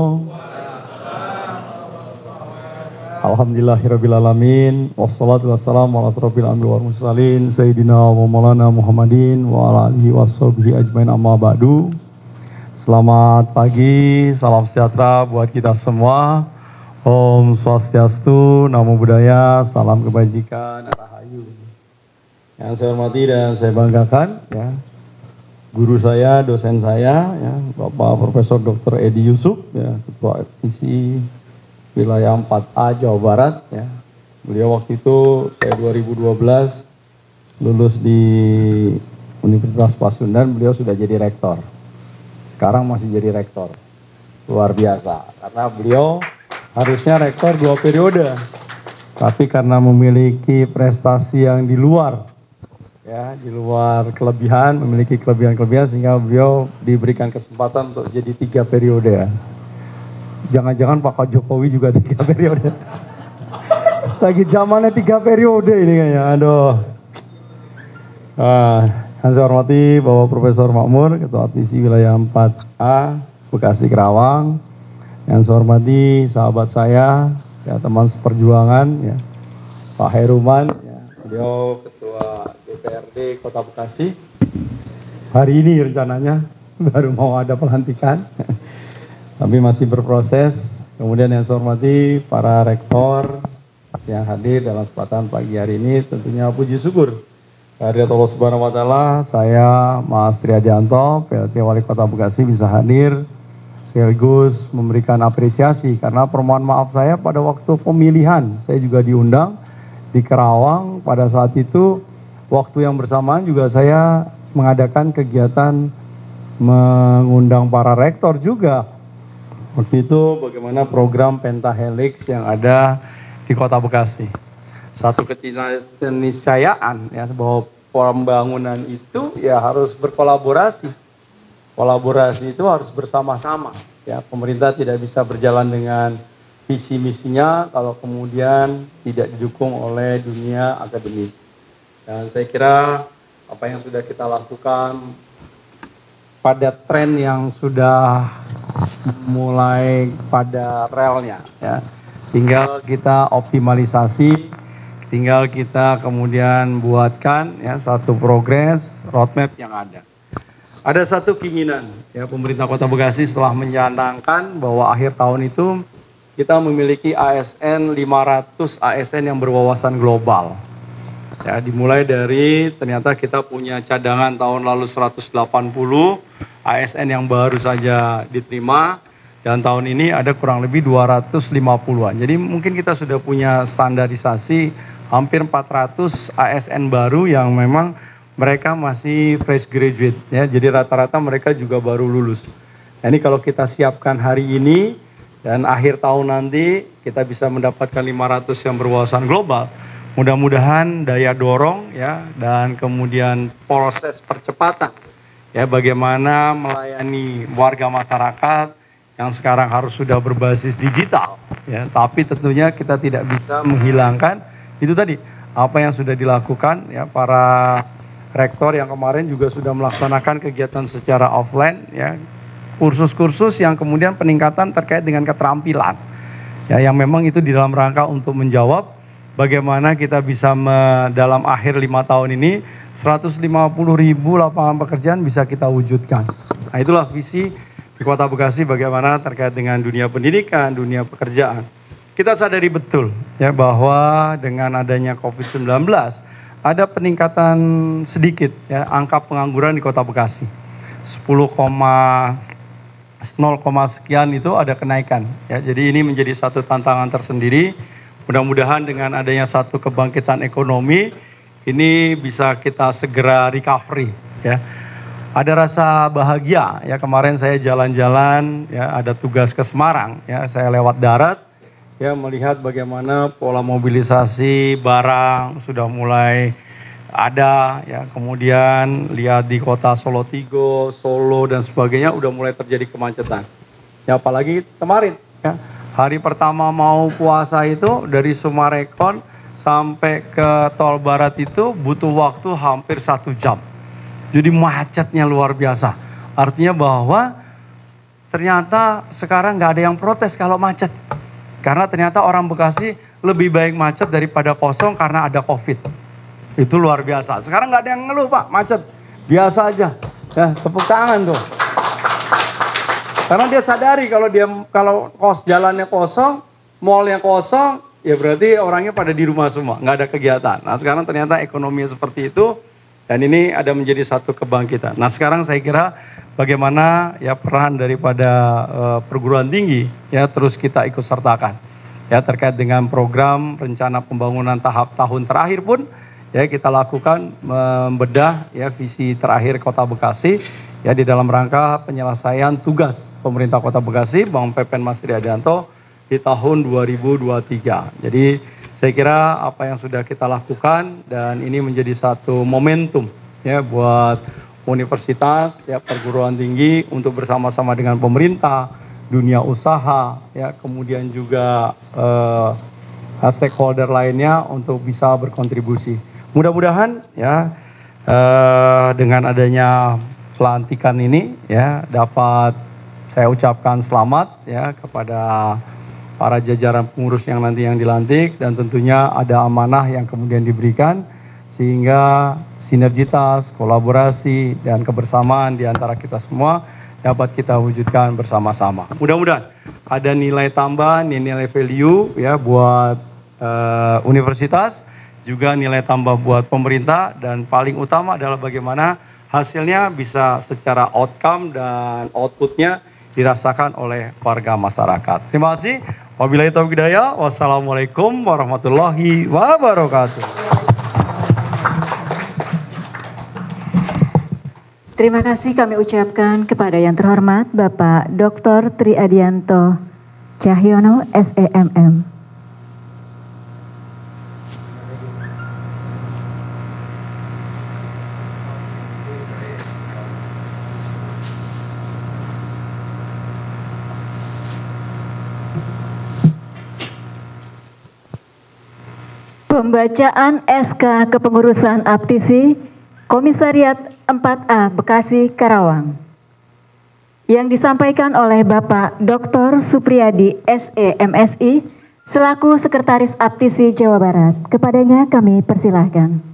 Alhamdulillahirrabbilalamin. Wassalatu wassalamu ala asrofil anbiya'i wal mursalin Sayyidina wa maulana Muhammadin wa ala alihi washabihi ajmain amma ba'du. Selamat pagi, salam sejahtera buat kita semua. Om Swastiastu, Namo Buddhaya, salam kebajikan, Rahayu. Yang saya hormati dan saya banggakan, ya, guru saya, dosen saya, ya, Bapak Profesor Dr. Edi Yusuf, ya, Ketua FTC Wilayah 4A Jawa Barat. Ya. Beliau waktu itu saya 2012 lulus di Universitas Pasundan, beliau sudah jadi rektor. Sekarang masih jadi rektor, luar biasa, karena beliau harusnya rektor 2 periode, tapi karena memiliki prestasi yang di luar, ya, di luar kelebihan, memiliki kelebihan-kelebihan sehingga beliau diberikan kesempatan untuk jadi 3 periode. Ya. Jangan-jangan Pak Jokowi juga 3 periode. Lagi zamannya 3 periode ini kayaknya, aduh. Yang saya hormati Bapak Profesor Makmur, Ketua FTC Wilayah 4A, Bekasi Kerawang. Yang saya hormati sahabat saya, ya, teman seperjuangan, ya, Pak Hoiruman, ya, beliau Ketua DPRD Kota Bekasi. Hari ini rencananya baru mau ada pelantikan, tapi masih berproses. Kemudian yang saya hormati para rektor yang hadir dalam kesempatan pagi hari ini, tentunya puji syukur kehadirat Allah Subhanahu wa Ta'ala, saya Mas Tri Adianto, PLT Wali Kota Bekasi bisa hadir sekaligus memberikan apresiasi karena permohonan maaf saya pada waktu pemilihan saya juga diundang di Kerawang. Pada saat itu waktu yang bersamaan juga saya mengadakan kegiatan mengundang para rektor juga. Waktu itu bagaimana program Pentahelix yang ada di Kota Bekasi. Satu keniscayaan, ya, bahwa pembangunan itu ya harus berkolaborasi. Kolaborasi itu harus bersama-sama, ya. Pemerintah tidak bisa berjalan dengan visi misinya kalau kemudian tidak didukung oleh dunia akademis. Dan saya kira apa yang sudah kita lakukan pada tren yang sudah mulai pada relnya, ya. Tinggal kita optimalisasi, tinggal kita kemudian buatkan, ya, satu progres roadmap yang ada. Ada satu keinginan, ya, pemerintah Kota Bekasi setelah mencanangkan bahwa akhir tahun itu kita memiliki ASN 500 ASN yang berwawasan global. Ya, dimulai dari ternyata kita punya cadangan tahun lalu 180 ASN yang baru saja diterima dan tahun ini ada kurang lebih 250-an. Jadi mungkin kita sudah punya standarisasi hampir 400 ASN baru yang memang mereka masih fresh graduate, ya. Jadi rata-rata mereka juga baru lulus. Nah, ini kalau kita siapkan hari ini dan akhir tahun nanti kita bisa mendapatkan 500 yang berwawasan global. Mudah-mudahan daya dorong, ya, dan kemudian proses percepatan, ya, bagaimana melayani warga masyarakat yang sekarang harus sudah berbasis digital, ya. Tapi tentunya kita tidak bisa menghilangkan itu tadi apa yang sudah dilakukan, ya, para rektor yang kemarin juga sudah melaksanakan kegiatan secara offline, ya, kursus-kursus yang kemudian peningkatan terkait dengan keterampilan. Ya, yang memang itu di dalam rangka untuk menjawab bagaimana kita bisa dalam akhir 5 tahun ini 150.000 lapangan pekerjaan bisa kita wujudkan. Nah, itulah visi di Kota Bekasi bagaimana terkait dengan dunia pendidikan, dunia pekerjaan. Kita sadari betul ya bahwa dengan adanya COVID-19 ada peningkatan sedikit ya angka pengangguran di Kota Bekasi. 10,0 sekian itu ada kenaikan ya. Jadi ini menjadi satu tantangan tersendiri. Mudah-mudahan dengan adanya satu kebangkitan ekonomi ini bisa kita segera recovery ya. Ada rasa bahagia ya, kemarin saya jalan-jalan ya, ada tugas ke Semarang ya, saya lewat darat ya, melihat bagaimana pola mobilisasi barang sudah mulai ada ya, kemudian lihat di kota Solo Tigo, Solo dan sebagainya udah mulai terjadi kemacetan. Ya apalagi kemarin ya, hari pertama mau puasa itu dari Sumarekon sampai ke Tol Barat itu butuh waktu hampir 1 jam. Jadi macetnya luar biasa. Artinya bahwa ternyata sekarang nggak ada yang protes kalau macet. Karena ternyata orang Bekasi lebih baik macet daripada kosong karena ada COVID. Itu luar biasa. Sekarang nggak ada yang ngeluh Pak, macet. Biasa aja. Ya, tepuk tangan tuh. Karena dia sadari kalau jalannya kosong, mallnya kosong, ya berarti orangnya pada di rumah semua, nggak ada kegiatan. Nah sekarang ternyata ekonomi seperti itu, dan ini ada menjadi satu kebangkitan. Nah sekarang saya kira bagaimana ya peran daripada perguruan tinggi ya terus kita ikut sertakan. Ya terkait dengan program rencana pembangunan tahap tahun terakhir pun ya kita lakukan membedah ya visi terakhir Kota Bekasi ya di dalam rangka penyelesaian tugas pemerintah Kota Bekasi, Bang Pepen Mas Triadianto di tahun 2023. Jadi saya kira apa yang sudah kita lakukan dan ini menjadi satu momentum ya buat universitas ya perguruan tinggi untuk bersama-sama dengan pemerintah, dunia usaha ya kemudian juga stakeholder lainnya untuk bisa berkontribusi. Mudah-mudahan ya dengan adanya pelantikan ini ya dapat saya ucapkan selamat ya kepada para jajaran pengurus yang nanti yang dilantik dan tentunya ada amanah yang kemudian diberikan sehingga sinergitas, kolaborasi dan kebersamaan di antara kita semua dapat kita wujudkan bersama-sama. Mudah-mudahan ada nilai tambah, nilai value ya buat universitas, juga nilai tambah buat pemerintah dan paling utama adalah bagaimana hasilnya bisa secara outcome dan outputnya dirasakan oleh warga masyarakat. Terima kasih. Wabillahi taufiq hidayah. Wassalamualaikum warahmatullahi wabarakatuh. Terima kasih kami ucapkan kepada yang terhormat Bapak Dr. Triadianto Cahyono, SEMM. Pembacaan SK Kepengurusan Aptisi Komisariat 4A Bekasi Karawang yang disampaikan oleh Bapak Dr. Supriyadi SE MSI selaku Sekretaris Aptisi Jawa Barat. Kepadanya kami persilahkan.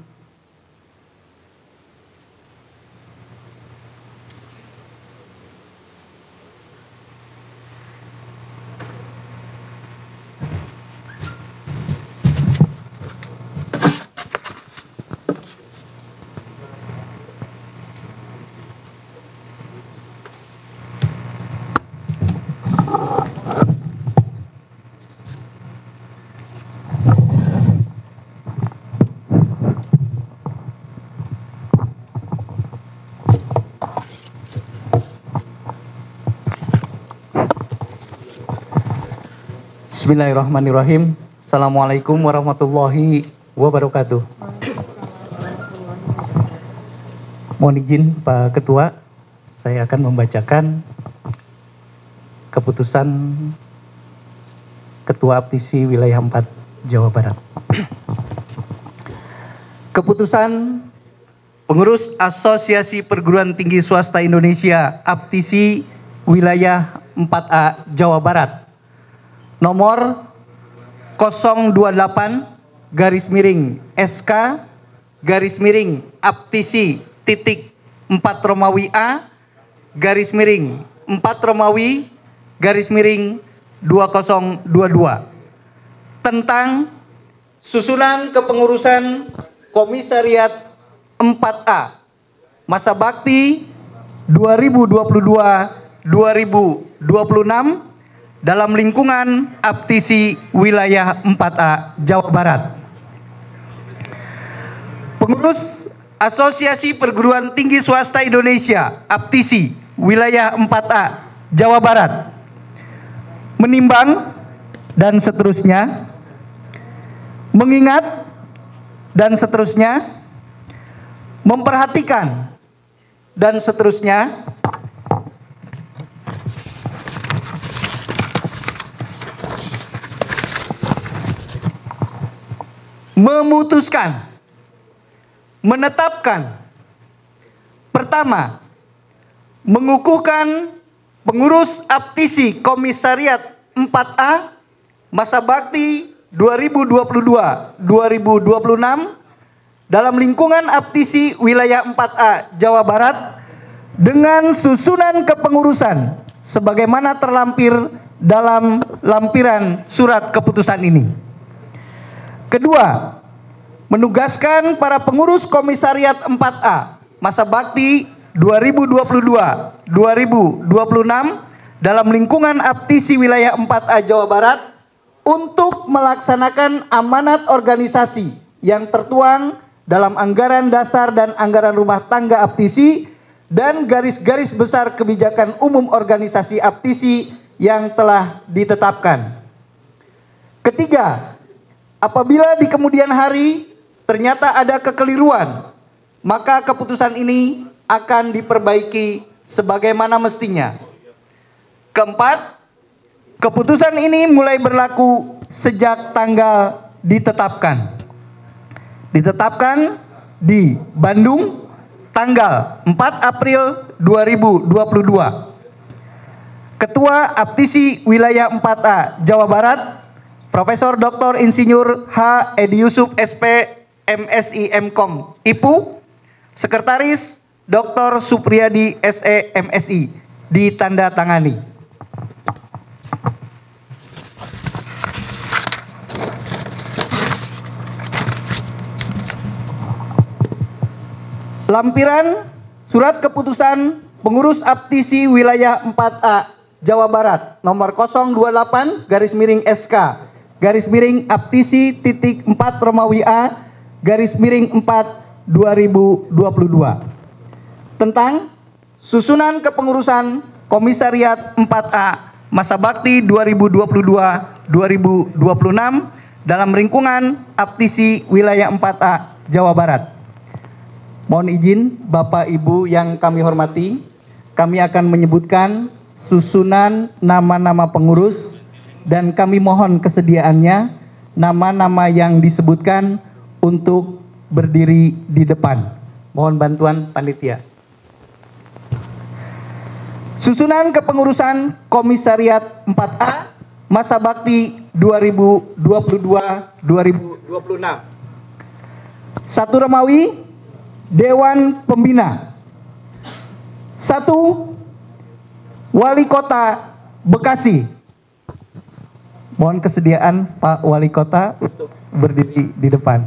Bismillahirrahmanirrahim. Assalamualaikum warahmatullahi wabarakatuh. Mohon izin Pak Ketua, saya akan membacakan keputusan Ketua Aptisi Wilayah 4 Jawa Barat. Keputusan Pengurus Asosiasi Perguruan Tinggi Swasta Indonesia Aptisi wilayah 4A Jawa Barat nomor 028 garis miring SK garis miring Aptisi titik 4 Romawi A garis miring 4 Romawi garis miring 2022 tentang susunan kepengurusan Komisariat 4A masa bakti 2022-2026 dalam lingkungan Aptisi wilayah 4A Jawa Barat. Pengurus Asosiasi Perguruan Tinggi Swasta Indonesia Aptisi wilayah 4A Jawa Barat menimbang dan seterusnya, mengingat dan seterusnya, memperhatikan dan seterusnya, memutuskan, menetapkan, pertama, mengukuhkan pengurus Aptisi Komisariat 4A masa bakti 2022-2026 dalam lingkungan Aptisi wilayah 4A Jawa Barat dengan susunan kepengurusan sebagaimana terlampir dalam lampiran surat keputusan ini. Kedua, menugaskan para pengurus Komisariat 4A masa bakti 2022-2026 dalam lingkungan Aptisi wilayah 4A Jawa Barat untuk melaksanakan amanat organisasi yang tertuang dalam anggaran dasar dan anggaran rumah tangga Aptisi dan garis-garis besar kebijakan umum organisasi Aptisi yang telah ditetapkan. Ketiga, apabila di kemudian hari ternyata ada kekeliruan, maka keputusan ini akan diperbaiki sebagaimana mestinya. Keempat, keputusan ini mulai berlaku sejak tanggal ditetapkan. Ditetapkan di Bandung tanggal 4 April 2022. Ketua Aptisi wilayah 4A Jawa Barat Profesor Dr. Insinyur H. Edi Yusuf SP MSI Mkom IPU, Sekretaris Dr. Supriyadi SE MSI ditandatangani. Lampiran surat keputusan pengurus Aptisi wilayah 4A Jawa Barat nomor 028 garis miring SK garis miring Aptisi titik 4 Romawi A garis miring 4 2022 tentang susunan kepengurusan Komisariat 4A masa bakti 2022-2026 dalam lingkungan Aptisi wilayah 4A Jawa Barat. Mohon izin Bapak Ibu yang kami hormati, kami akan menyebutkan susunan nama-nama pengurus dan kami mohon kesediaannya nama-nama yang disebutkan untuk berdiri di depan. Mohon bantuan panitia. Susunan kepengurusan Komisariat 4A masa bakti 2022-2026. 1 Romawi, Dewan Pembina. 1 Wali Kota Bekasi. Mohon kesediaan Pak Wali Kota untuk berdiri di depan.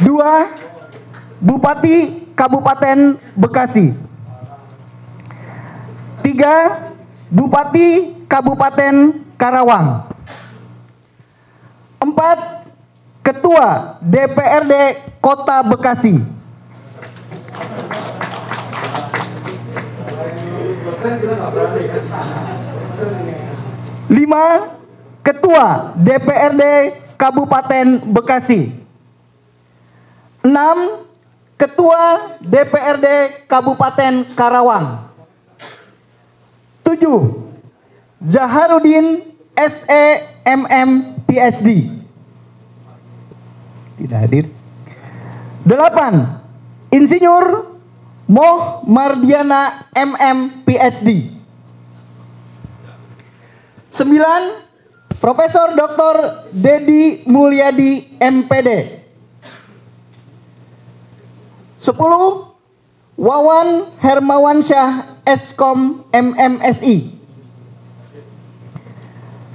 2 Bupati Kabupaten Bekasi. 3 Bupati Kabupaten Karawang. 4 Ketua DPRD Kota Bekasi. 5 Ketua DPRD Kabupaten Bekasi. 6 Ketua DPRD Kabupaten Karawang. 7 Zaharudin SE MM PhD. Tidak hadir. 8 Insinyur Moh Mardiana MM PhD. 9. Profesor Dr. Dedi Mulyadi MPD. 10. Wawan Hermawansyah Eskom MMSI.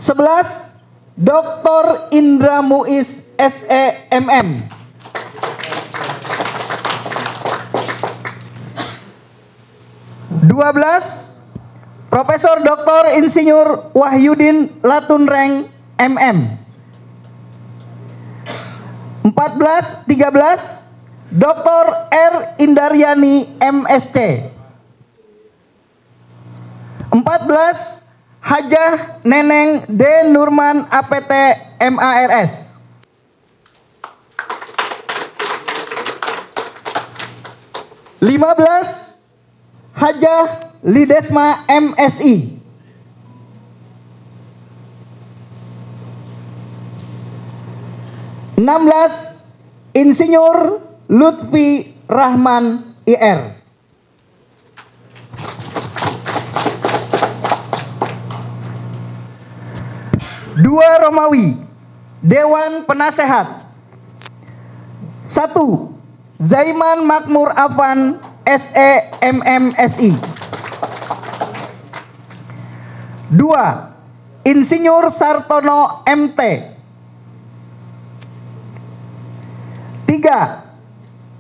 11. Dr. Indra Muiz SEMM. 12. Profesor Dr. Insinyur Wahyudin Latunreng MM. 13. Dr. R. Indaryani MSc. 14. Hajah Neneng D. Nurman APT MARS. 15. Hajah Lidesma MSI. 16. Insinyur Lutfi Rahman IR. Dua Romawi, Dewan Penasehat. 1. Zaiman Makmur Afan SEMMSI. 2. Insinyur Sartono MT. 3.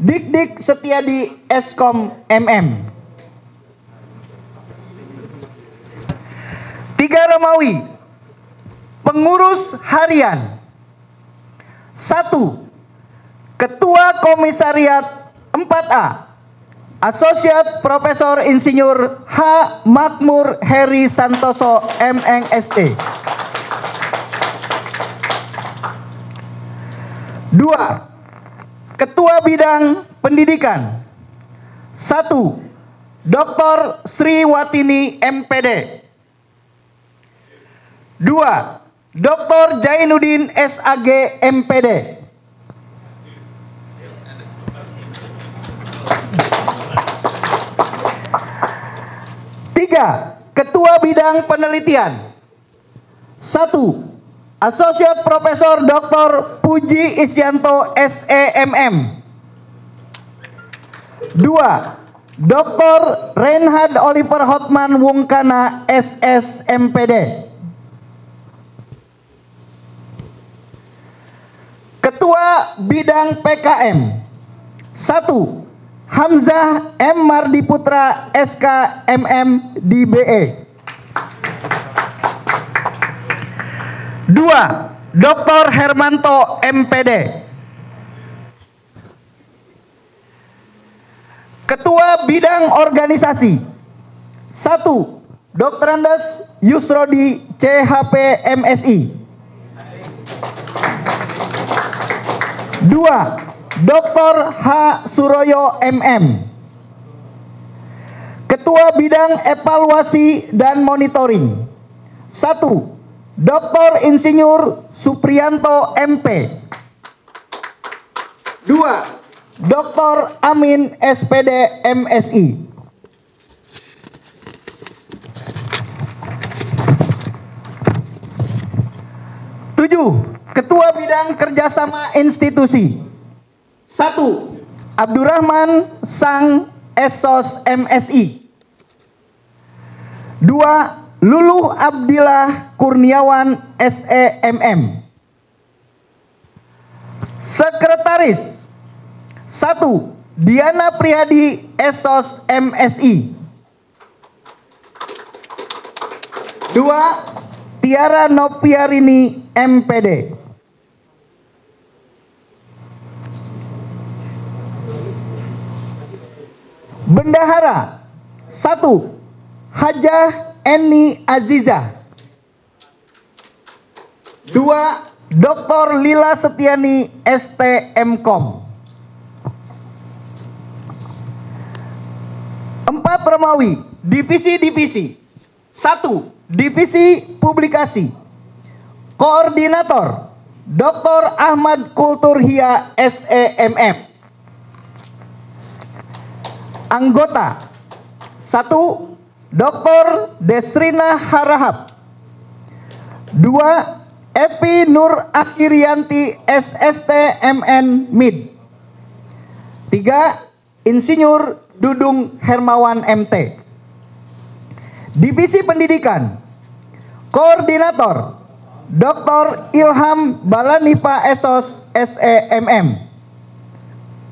Dik Setiadi Eskom MM. 3 Romawi, Pengurus Harian. 1. Ketua Komisariat 4A, Asosiat Profesor Insinyur H. Makmur Heri Santoso MNSD. 2. Ketua Bidang Pendidikan. 1. Dr. Sri Watini MPD. 2. Dr. Jainuddin SAG MPD. 3. Ketua Bidang Penelitian. 1. Asosiat Profesor Dr. Puji Isyanto SEMM. 2. Dr. Reinhard Oliver Hotman Wungkana SSMPD. Ketua Bidang PKM. 1. Hamzah M. Mardiputra SKMM DBE. 2. Dr. Hermanto MPD. Ketua Bidang Organisasi. 1. Dr. Andes Yusrodi CHP MSI. 2. Dr. H. Suroyo MM. Ketua Bidang Evaluasi dan Monitoring. 1. Dr. Insinyur Supriyanto MP. 2. Dr. Amin SPD MSI. 7. Ketua Bidang Kerjasama Institusi. 1. Abdurrahman Sang Esos MSI. 2. Luluh Abdillah Kurniawan SEMM. Sekretaris. 1. Diana Priyadi Esos MSI. 2. Tiara Nopiarini MPD. Bendahara. 1. Hajah Eni Azizah. 2. Dr. Lila Setiani STMkom. 4 Romawi, divisi-divisi. 1. Divisi Publikasi. Koordinator Dr. Ahmad Kulturhia SEMM. Anggota 1. Dr. Desrina Harahap. 2. Epi Nur Akhirianti SST MN Mid. 3. Insinyur Dudung Hermawan MT. Divisi Pendidikan, Koordinator Dr. Ilham Balanipa Esos SEMM.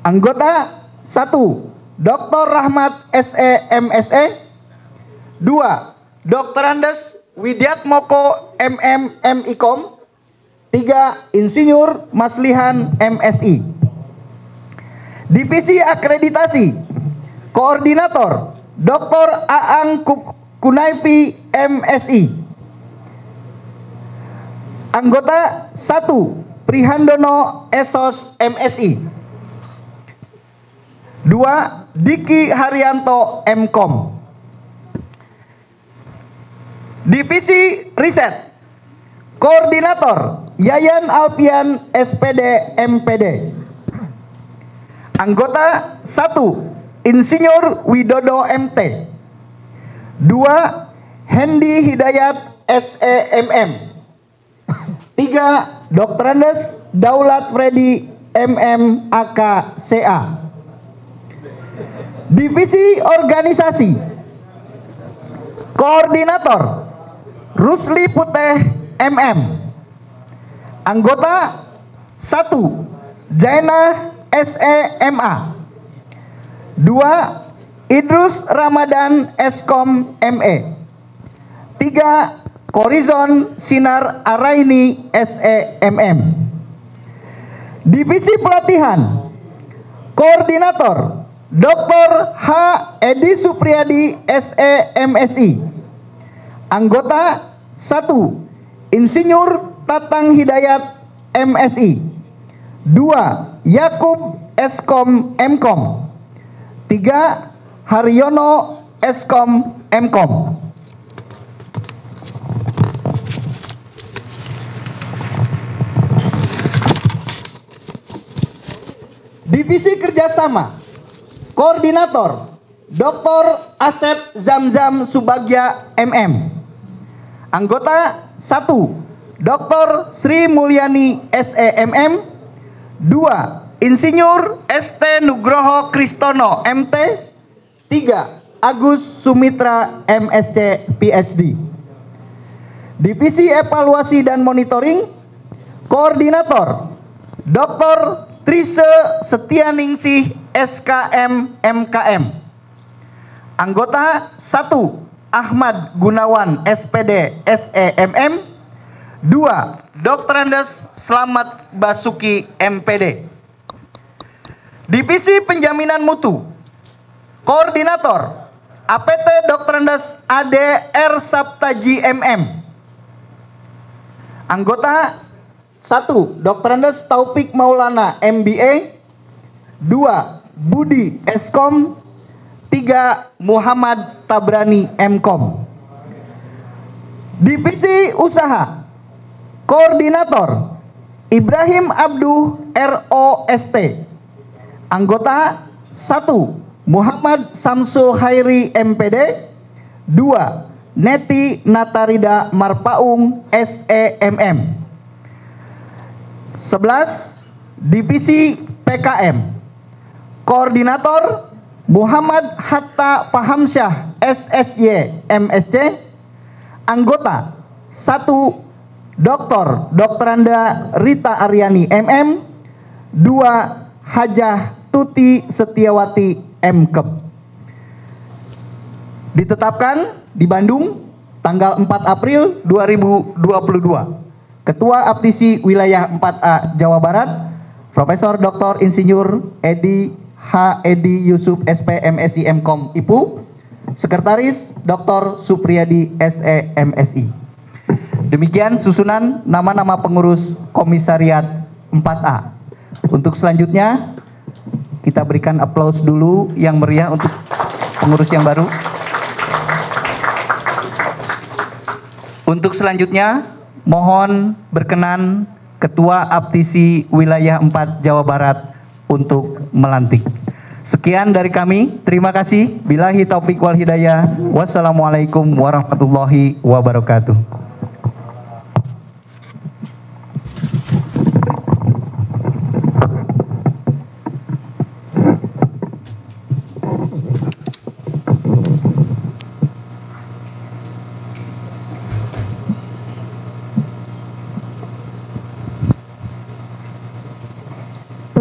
Anggota 1. Dr. Rahmat SE MSE. 2. Dr. Andes Widyatmoko MM MIKOM. 3. Insinyur Maslihan MSI. Divisi Akreditasi, Koordinator Dr. Aang Kunaifi MSI. Anggota 1. Prihandono Esos MSI. 2. Diki Haryanto MKOM. Divisi Riset, Koordinator Yayan Alpian SPD MPD. Anggota 1. Insinyur Widodo MT. 2. Hendi Hidayat SEMM. 3. Dr. Andes Daulat Freddy MM AKCA. Divisi Organisasi, Koordinator Rusli Puteh MM. Anggota 1. Jaina SEMA. 2. Idrus Ramadan Eskom ME. 3. Korizon Sinar Araini SEMM. Divisi Pelatihan, Koordinator Dr. H. Edi Supriyadi SEMSI. Anggota 1. Insinyur Tatang Hidayat MSI. 2. Yakub Eskom MKOM. 3. Haryono Eskom MKOM. Divisi Kerjasama, Koordinator Dr. Asep Zamzam Subagya MM. Anggota 1. Dr. Sri Mulyani SEMM. 2. Insinyur ST Nugroho Kristono MT. 3. Agus Sumitra MSc PhD. Divisi Evaluasi dan Monitoring, Koordinator Dr. Trise Setianingsih SKM MKM. Anggota 1. Ahmad Gunawan SPD SEMM. 2. Dr. Andes Slamet Basuki MPD. Divisi Penjaminan Mutu, Koordinator APT Dr. Andes ADR Saptaji MM. Anggota 1. Dr. Andes Taufik Maulana MBA. 2. Budi Eskom. 3. Muhammad Tabrani MKOM. Divisi Usaha, Koordinator Ibrahim Abduh ROST. Anggota 1. Muhammad Samsul Khairi MPD. 2. Neti Natarida Marpaung SEMM. 11. Divisi PKM, Koordinator Muhammad Hatta Fahamsyah SSY MSc. Anggota 1. Dr. Anda Rita Aryani MM. 2. Hajah Tuti Setiawati MKep. Ditetapkan di Bandung tanggal 4 April 2022. Ketua Aptisi Wilayah 4A Jawa Barat, Profesor Dr. Insinyur Edi Yusuf SP MSI MKOM IPU. Sekretaris Dr. Supriyadi SE MSI. Demikian susunan nama-nama pengurus Komisariat 4A. Untuk selanjutnya kita berikan aplaus dulu yang meriah untuk pengurus yang baru. Untuk selanjutnya mohon berkenan Ketua Aptisi Wilayah 4 Jawa Barat untuk melantik. Sekian dari kami. Terima kasih. Billahi taufik wal hidayah. Wassalamualaikum warahmatullahi wabarakatuh.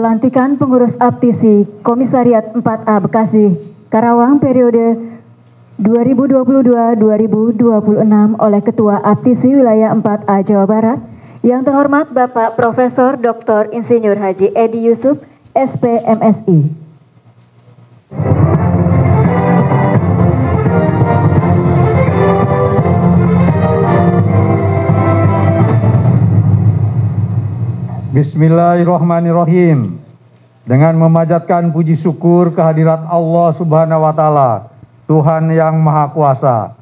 Pelantikan pengurus Aptisi Komisariat 4A Bekasi, Karawang periode 2022-2026 oleh Ketua Aptisi Wilayah 4A Jawa Barat, yang terhormat Bapak Profesor Dr. Insinyur Haji Edi Yusuf, SPMSI. Bismillahirrahmanirrahim. Dengan memanjatkan puji syukur kehadirat Allah Subhanahu wa taala, Tuhan yang Maha Kuasa.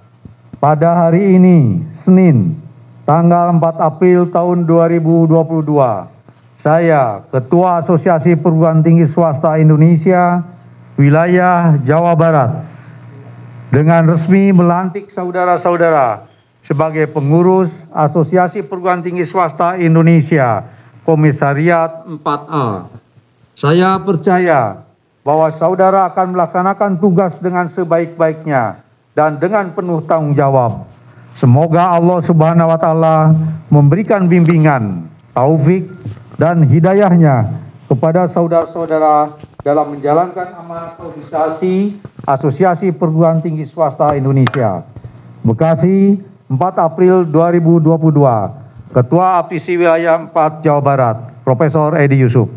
Pada hari ini, Senin, tanggal 4 April tahun 2022, saya, Ketua Asosiasi Perguruan Tinggi Swasta Indonesia, Wilayah Jawa Barat, dengan resmi melantik saudara-saudara sebagai pengurus Asosiasi Perguruan Tinggi Swasta Indonesia, Komisariat 4A. Saya percaya bahwa saudara akan melaksanakan tugas dengan sebaik-baiknya dan dengan penuh tanggung jawab. Semoga Allah Subhanahu wa taala memberikan bimbingan, taufik dan hidayahnya kepada saudara-saudara dalam menjalankan amanah organisasi Asosiasi Perguruan Tinggi Swasta Indonesia. Bekasi, 4 April 2022. Ketua Aptisi Wilayah 4 Jawa Barat, Profesor Edi Yusuf.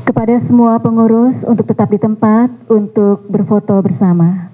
Kepada semua pengurus untuk tetap di tempat untuk berfoto bersama.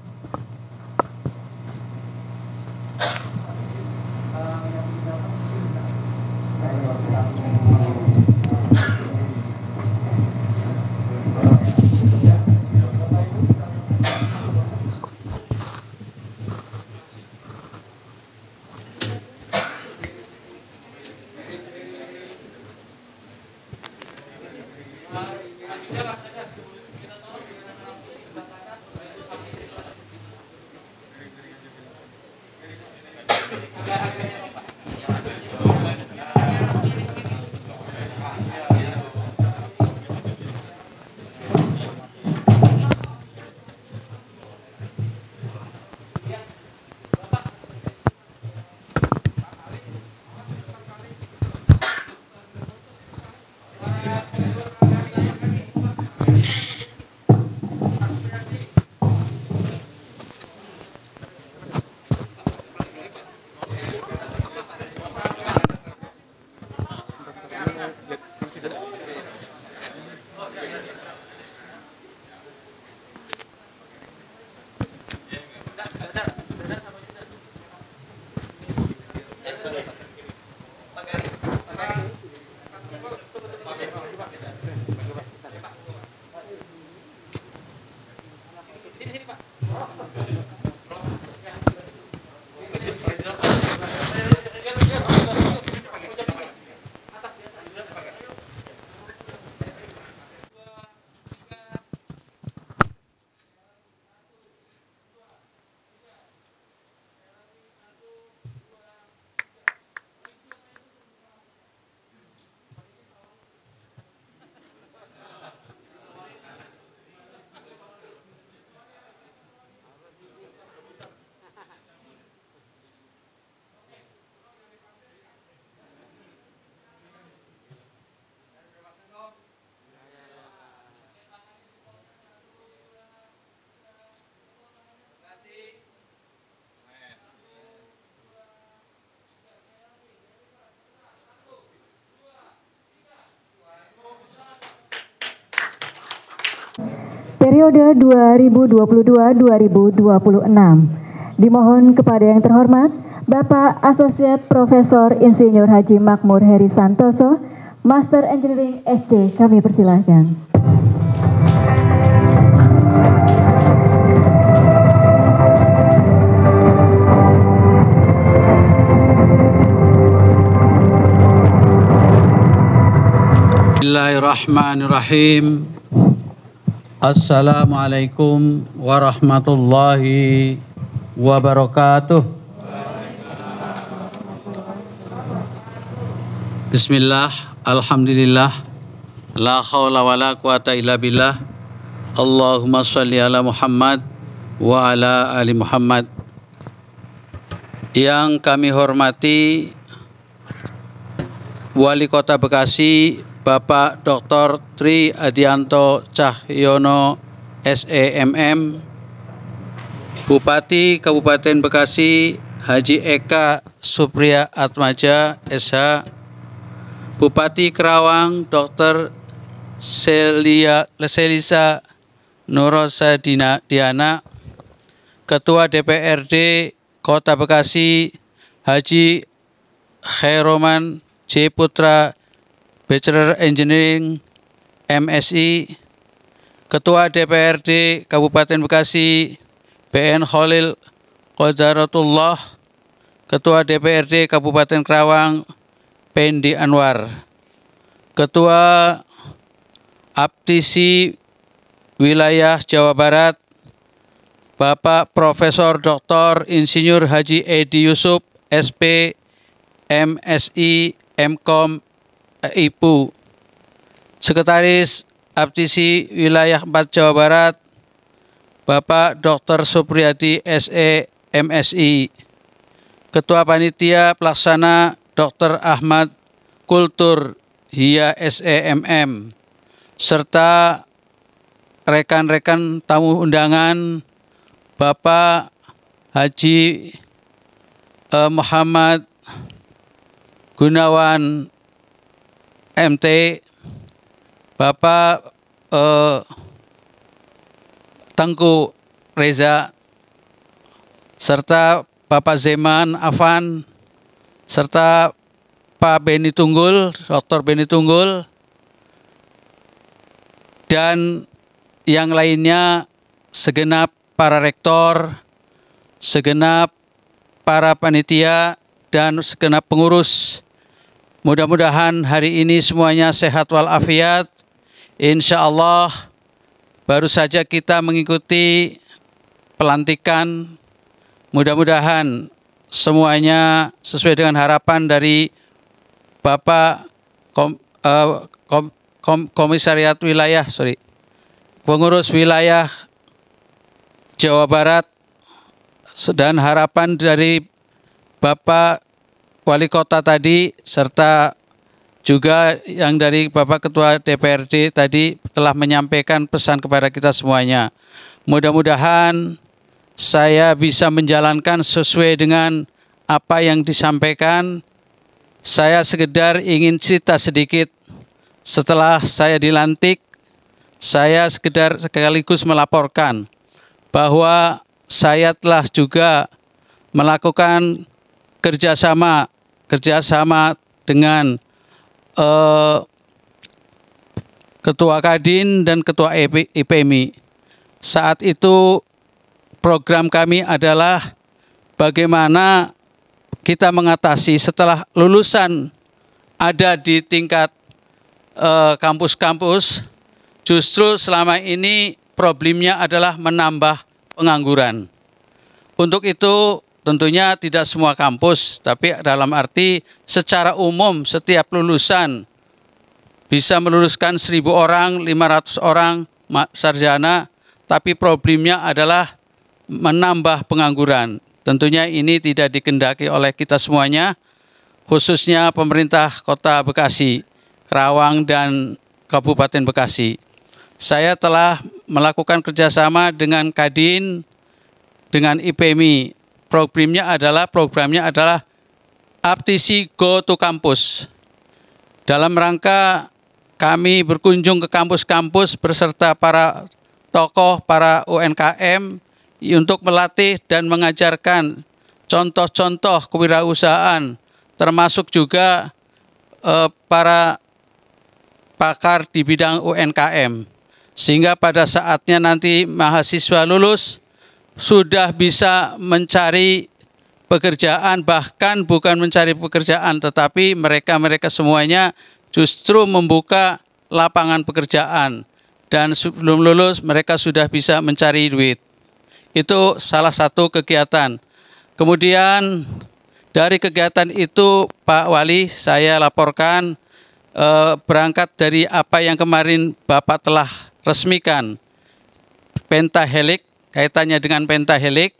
periode 2022-2026. Dimohon kepada yang terhormat Bapak Asosiat Profesor Insinyur Haji Makmur Heri Santoso, Master Engineering SC, kami persilahkan. Bismillahirrahmanirrahim. Assalamualaikum warahmatullahi wabarakatuh. Bismillah, alhamdulillah, la khawla wa la quwata illa billah. Allahumma sholli ala Muhammad wa ala ali Muhammad. Yang kami hormati Wali Kota Bekasi Bapak Dr. Tri Adianto Cahyono SEMM, Bupati Kabupaten Bekasi Haji Eka Supriya Atmaja SH, Bupati Kerawang Dr. Selisa Nurosa Diana, Ketua DPRD Kota Bekasi Haji Khairoman J. Putra Bachelor Engineering MSI, Ketua DPRD Kabupaten Bekasi BN Khalil Qadaratullah, Ketua DPRD Kabupaten Kerawang Pendi Anwar, Ketua Aptisi Wilayah Jawa Barat Bapak Profesor Dr. Insinyur Haji Edi Yusuf SP MSI MKom IPU, Sekretaris Aptisi Wilayah 4 Jawa Barat Bapak Dr. Supriyadi SE MSI, Ketua Panitia Pelaksana Dr. Ahmad Kultur Hia SEMM, serta rekan-rekan tamu undangan Bapak Haji Muhammad Gunawan MT, Bapak Tengku Reza, serta Bapak Zeman Afan, serta Pak Beni Tunggul, Dr. Beni Tunggul, dan yang lainnya, segenap para rektor, segenap para panitia, dan segenap pengurus. Mudah-mudahan hari ini semuanya sehat walafiat. Insya Allah baru saja kita mengikuti pelantikan. Mudah-mudahan semuanya sesuai dengan harapan dari Bapak Komisariat Wilayah, Pengurus Wilayah Jawa Barat, dan harapan dari Bapak Wali Kota tadi, serta juga yang dari Bapak Ketua DPRD tadi telah menyampaikan pesan kepada kita semuanya. Mudah-mudahan saya bisa menjalankan sesuai dengan apa yang disampaikan. Saya sekedar ingin cerita sedikit. Setelah saya dilantik, saya sekedar sekaligus melaporkan bahwa saya telah juga melakukan kerjasama dengan Ketua Kadin dan Ketua IPMI. Saat itu program kami adalah bagaimana kita mengatasi setelah lulusan ada di tingkat kampus-kampus, justru selama ini problemnya adalah menambah pengangguran. Untuk itu tentunya tidak semua kampus, tapi dalam arti secara umum setiap lulusan bisa meluluskan 1.000 orang, 500 orang sarjana, tapi problemnya adalah menambah pengangguran. Tentunya ini tidak dikehendaki oleh kita semuanya, khususnya pemerintah Kota Bekasi, Kerawang, dan Kabupaten Bekasi. Saya telah melakukan kerjasama dengan Kadin, dengan IPMI. Programnya adalah Aptisi Go to Campus. Dalam rangka kami berkunjung ke kampus-kampus beserta para tokoh para UMKM untuk melatih dan mengajarkan contoh-contoh kewirausahaan, termasuk juga para pakar di bidang UMKM, sehingga pada saatnya nanti mahasiswa lulus sudah bisa mencari pekerjaan, bahkan bukan mencari pekerjaan, tetapi mereka semuanya justru membuka lapangan pekerjaan, dan sebelum lulus mereka sudah bisa mencari duit. Itu salah satu kegiatan. Kemudian dari kegiatan itu Pak Wali, saya laporkan berangkat dari apa yang kemarin Bapak telah resmikan, Pentahelix, kaitannya dengan Pentahelix,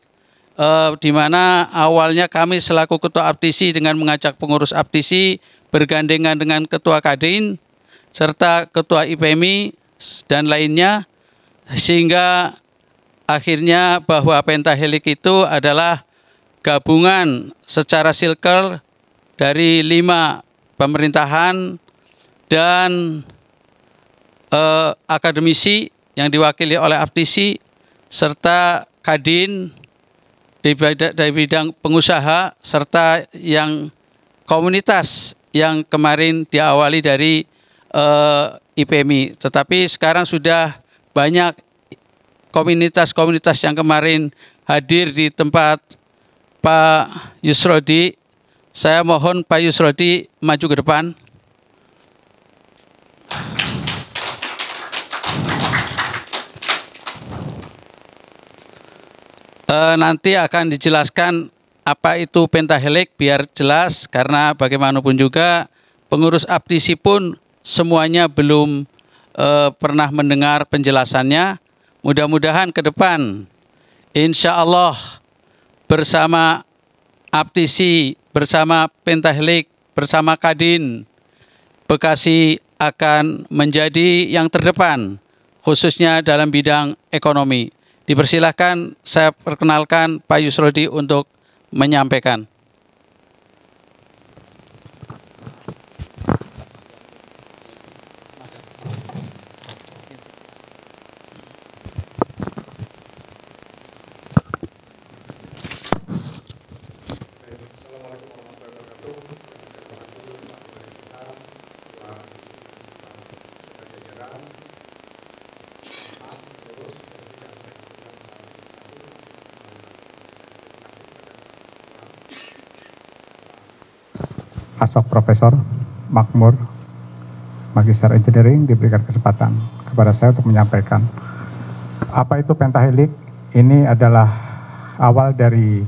di mana awalnya kami selaku Ketua Aptisi dengan mengajak pengurus Aptisi bergandengan dengan Ketua Kadin serta Ketua IPMI dan lainnya, sehingga akhirnya bahwa Pentahelix itu adalah gabungan secara sirkel dari 5 pemerintahan dan akademisi yang diwakili oleh Aptisi serta Kadin dari bidang pengusaha serta yang komunitas yang kemarin diawali dari IPMI. Tetapi sekarang sudah banyak komunitas-komunitas yang kemarin hadir di tempat Pak Yusrodi. Saya mohon Pak Yusrodi maju ke depan. Nanti akan dijelaskan apa itu Pentahelix biar jelas, karena bagaimanapun juga pengurus Aptisi pun semuanya belum pernah mendengar penjelasannya. Mudah-mudahan ke depan insya Allah bersama Aptisi, bersama Pentahelix, bersama Kadin, Bekasi akan menjadi yang terdepan khususnya dalam bidang ekonomi. Dipersilahkan saya perkenalkan Pak Yusrodi untuk menyampaikan. Asok Profesor Makmur Magister Engineering diberikan kesempatan kepada saya untuk menyampaikan apa itu Pentahelix. Ini adalah awal dari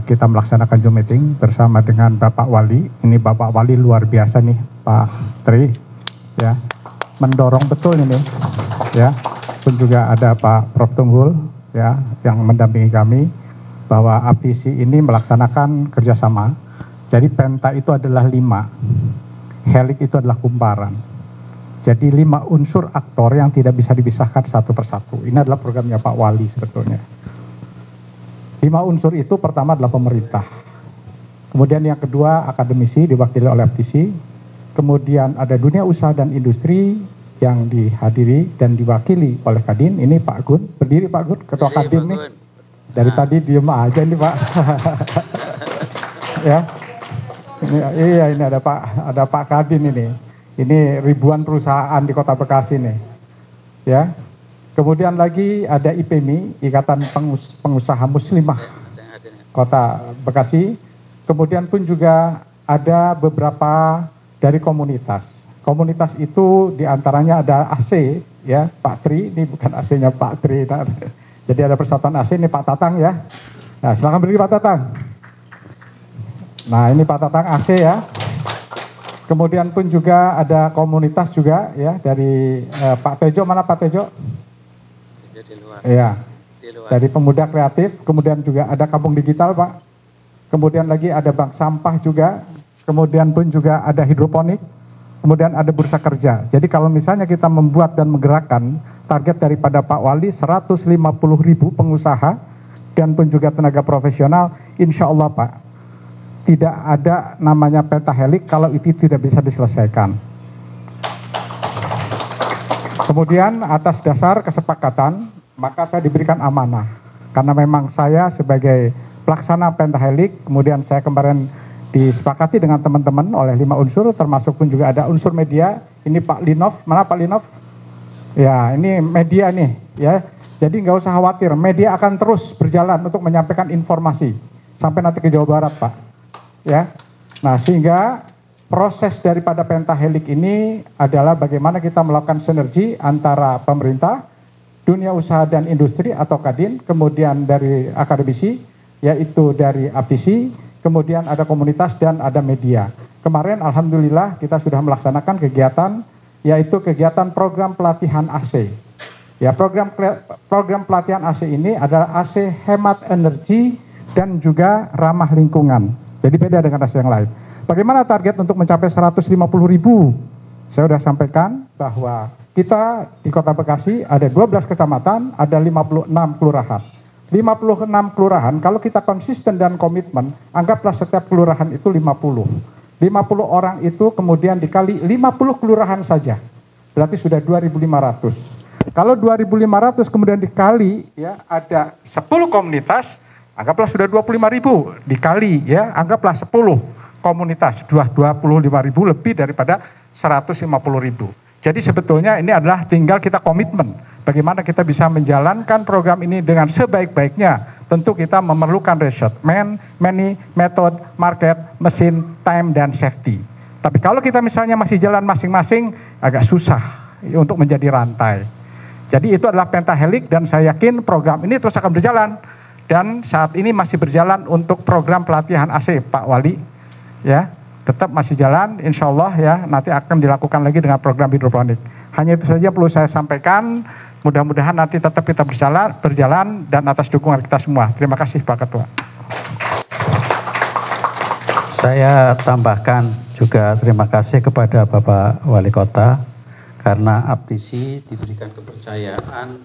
kita melaksanakan Zoom meeting bersama dengan Bapak Wali. Ini Bapak Wali luar biasa nih, Pak Tri, ya, mendorong betul ini, ya. Pun juga ada Pak Prof Tunggul, ya, yang mendampingi kami bahwa Aptisi ini melaksanakan kerjasama. Jadi Penta itu adalah 5, Helix itu adalah kumparan. Jadi 5 unsur aktor yang tidak bisa dipisahkan satu persatu. Ini adalah programnya Pak Wali sebetulnya. 5 unsur itu pertama adalah pemerintah. Kemudian yang kedua akademisi diwakili oleh Aptisi. Kemudian ada dunia usaha dan industri yang dihadiri dan diwakili oleh Kadin. Ini Pak Gun, berdiri Pak Gun, Ketua Kadin nih. Dari tadi diem aja nih Pak. Ya. Ini ada Pak Kadin ini. Ini ribuan perusahaan di Kota Bekasi nih. Ya. Kemudian lagi ada IPMI, Ikatan Pengusaha Muslimah Kota Bekasi. Kemudian pun juga ada beberapa dari komunitas. Komunitas itu diantaranya ada AC, ya, Pak Tri. Ini bukan AC-nya Pak Tri. Jadi ada Persatuan AC, ini Pak Tatang ya. Nah, silakan berdiri Pak Tatang. Nah, ini Pak Tatang AC ya. Kemudian pun juga ada komunitas juga ya dari Pak Tejo, mana Pak Tejo? Di luar. Iya. Di luar. Dari Pemuda Kreatif, kemudian juga ada Kampung Digital, Pak. Kemudian lagi ada Bank Sampah juga. Kemudian pun juga ada hidroponik. Kemudian ada Bursa Kerja. Jadi kalau misalnya kita membuat dan menggerakkan target daripada Pak Wali 150.000 pengusaha dan pun juga tenaga profesional, insya Allah Pak, tidak ada namanya Pentahelix kalau itu tidak bisa diselesaikan. Kemudian atas dasar kesepakatan, maka saya diberikan amanah. Karena memang saya sebagai pelaksana pentahelix, kemudian saya kemarin disepakati dengan teman-teman oleh 5 unsur, termasuk pun juga ada unsur media. Ini Pak Linov, mana Pak Linov? Ya, ini media nih, ya. Jadi nggak usah khawatir, media akan terus berjalan untuk menyampaikan informasi sampai nanti ke Jawa Barat, Pak. Ya, nah sehingga proses daripada pentahelix ini adalah bagaimana kita melakukan sinergi antara pemerintah, dunia usaha dan industri atau Kadin, kemudian dari akademisi, yaitu dari APTISI, kemudian ada komunitas dan ada media. Kemarin alhamdulillah kita sudah melaksanakan kegiatan, yaitu kegiatan program pelatihan AC. Ya, program pelatihan AC ini adalah AC hemat energi dan juga ramah lingkungan. Jadi beda dengan AC yang lain. Bagaimana target untuk mencapai 150.000? Saya sudah sampaikan bahwa kita di Kota Bekasi ada 12 kecamatan, ada 56 kelurahan. 56 kelurahan, kalau kita konsisten dan komitmen, anggaplah setiap kelurahan itu 50. 50 orang itu kemudian dikali 50 kelurahan saja. Berarti sudah 2.500. Kalau 2.500 kemudian dikali, ya ada 10 komunitas, anggaplah sudah 25.000. Dikali, ya anggaplah 10 komunitas, 25.000 lebih daripada 150.000. Jadi sebetulnya ini adalah tinggal kita komitmen. Bagaimana kita bisa menjalankan program ini dengan sebaik-baiknya. Tentu kita memerlukan riset, money, method, market, mesin, time, dan safety. Tapi kalau kita misalnya masih jalan masing-masing, agak susah untuk menjadi rantai. Jadi itu adalah pentahelix dan saya yakin program ini terus akan berjalan. Dan saat ini masih berjalan untuk program pelatihan AC, Pak Wali. Ya, tetap masih jalan, insya Allah ya, nanti akan dilakukan lagi dengan program hidroponik. Hanya itu saja perlu saya sampaikan, mudah-mudahan nanti tetap kita berjalan dan atas dukungan kita semua. Terima kasih Pak Ketua. Saya tambahkan juga terima kasih kepada Bapak Wali Kota, karena APTISI diberikan kepercayaan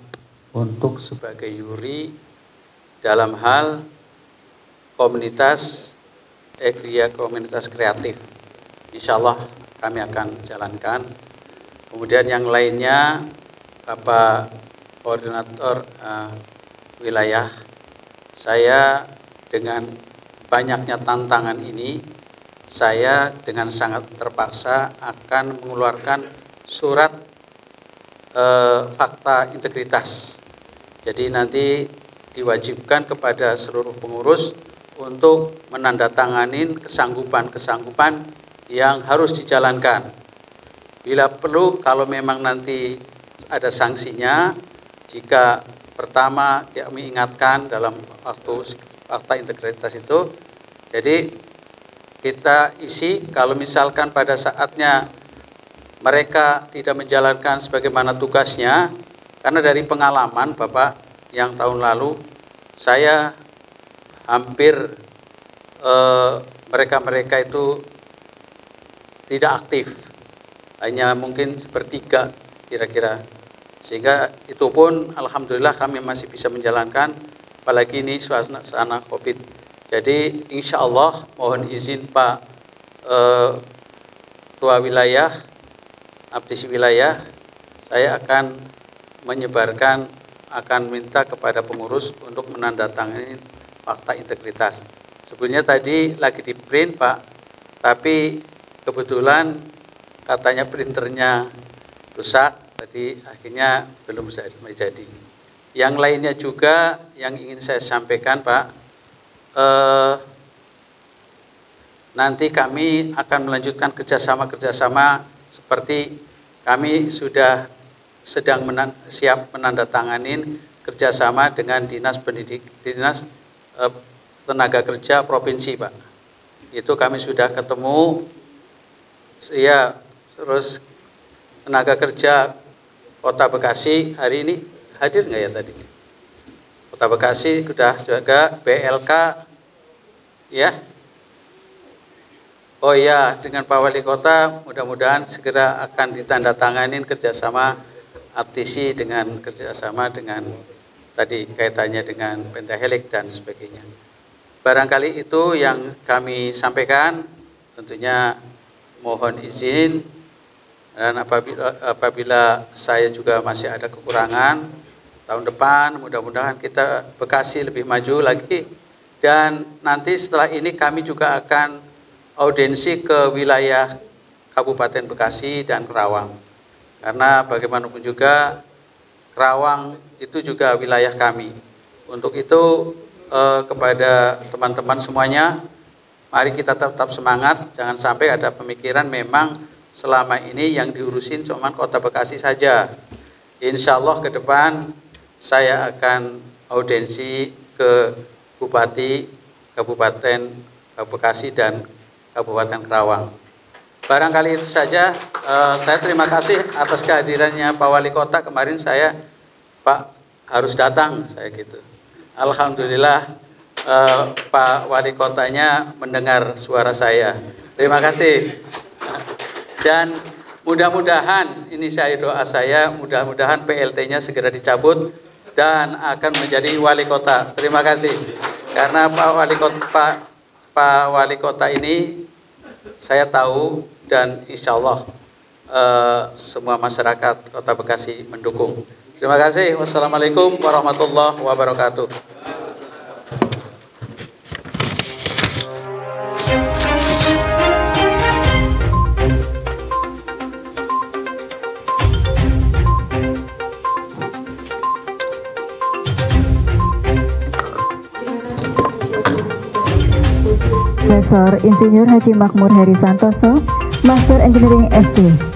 untuk sebagai juri dalam hal komunitas kreatif. Insya Allah kami akan jalankan. Kemudian yang lainnya, Bapak Koordinator Wilayah, saya dengan banyaknya tantangan ini, saya dengan sangat terpaksa akan mengeluarkan surat fakta integritas. Jadi nanti diwajibkan kepada seluruh pengurus untuk menandatangani kesanggupan-kesanggupan yang harus dijalankan. Bila perlu, kalau memang nanti ada sanksinya, jika pertama kami ingatkan dalam waktu fakta integritas itu, jadi kita isi kalau misalkan pada saatnya mereka tidak menjalankan sebagaimana tugasnya, karena dari pengalaman Bapak yang tahun lalu, saya hampir mereka-mereka itu tidak aktif, hanya mungkin sepertiga kira-kira, sehingga itu pun alhamdulillah kami masih bisa menjalankan, apalagi ini suasana COVID. Jadi insya Allah mohon izin Pak Ketua Wilayah, APTISI Wilayah, saya akan menyebarkan, akan minta kepada pengurus untuk menandatangani fakta integritas. Sebenarnya tadi lagi di print Pak, tapi kebetulan katanya printernya rusak, tadi akhirnya belum jadi. Yang lainnya juga yang ingin saya sampaikan Pak, nanti kami akan melanjutkan kerjasama seperti kami sudah sedang siap menandatangani kerjasama dengan Dinas Tenaga Kerja Provinsi Pak. Itu kami sudah ketemu, ya, terus Tenaga Kerja Kota Bekasi hari ini hadir nggak ya tadi? Kota Bekasi sudah juga BLK, ya. Oh ya, dengan Pak Wali Kota mudah-mudahan segera akan ditandatanganin kerjasama APTISI dengan kerjasama dengan tadi kaitannya dengan pentahelix dan sebagainya. Barangkali itu yang kami sampaikan, tentunya mohon izin Dan apabila saya juga masih ada kekurangan, tahun depan mudah-mudahan kita Bekasi lebih maju lagi. Dan nanti setelah ini kami juga akan audiensi ke wilayah Kabupaten Bekasi dan Kerawang. Karena bagaimanapun juga Kerawang itu juga wilayah kami. Untuk itu kepada teman-teman semuanya, mari kita tetap semangat, jangan sampai ada pemikiran memang selama ini yang diurusin cuma Kota Bekasi saja. Insya Allah ke depan saya akan audiensi ke Bupati, Kabupaten Bekasi dan Kabupaten Kerawang. Barangkali itu saja. Saya terima kasih atas kehadirannya Pak Wali Kota kemarin. Saya Pak harus datang, saya gitu. Alhamdulillah Pak Wali Kotanya mendengar suara saya. Terima kasih. Dan mudah-mudahan, ini saya doa saya, mudah-mudahan PLT-nya segera dicabut dan akan menjadi wali kota. Terima kasih. Karena Pak Wali Kota ini saya tahu dan insya Allah semua masyarakat Kota Bekasi mendukung. Terima kasih. Wassalamualaikum warahmatullahi wabarakatuh. Profesor Insinyur Haji Makmur Heri Santoso, Master Engineering SD.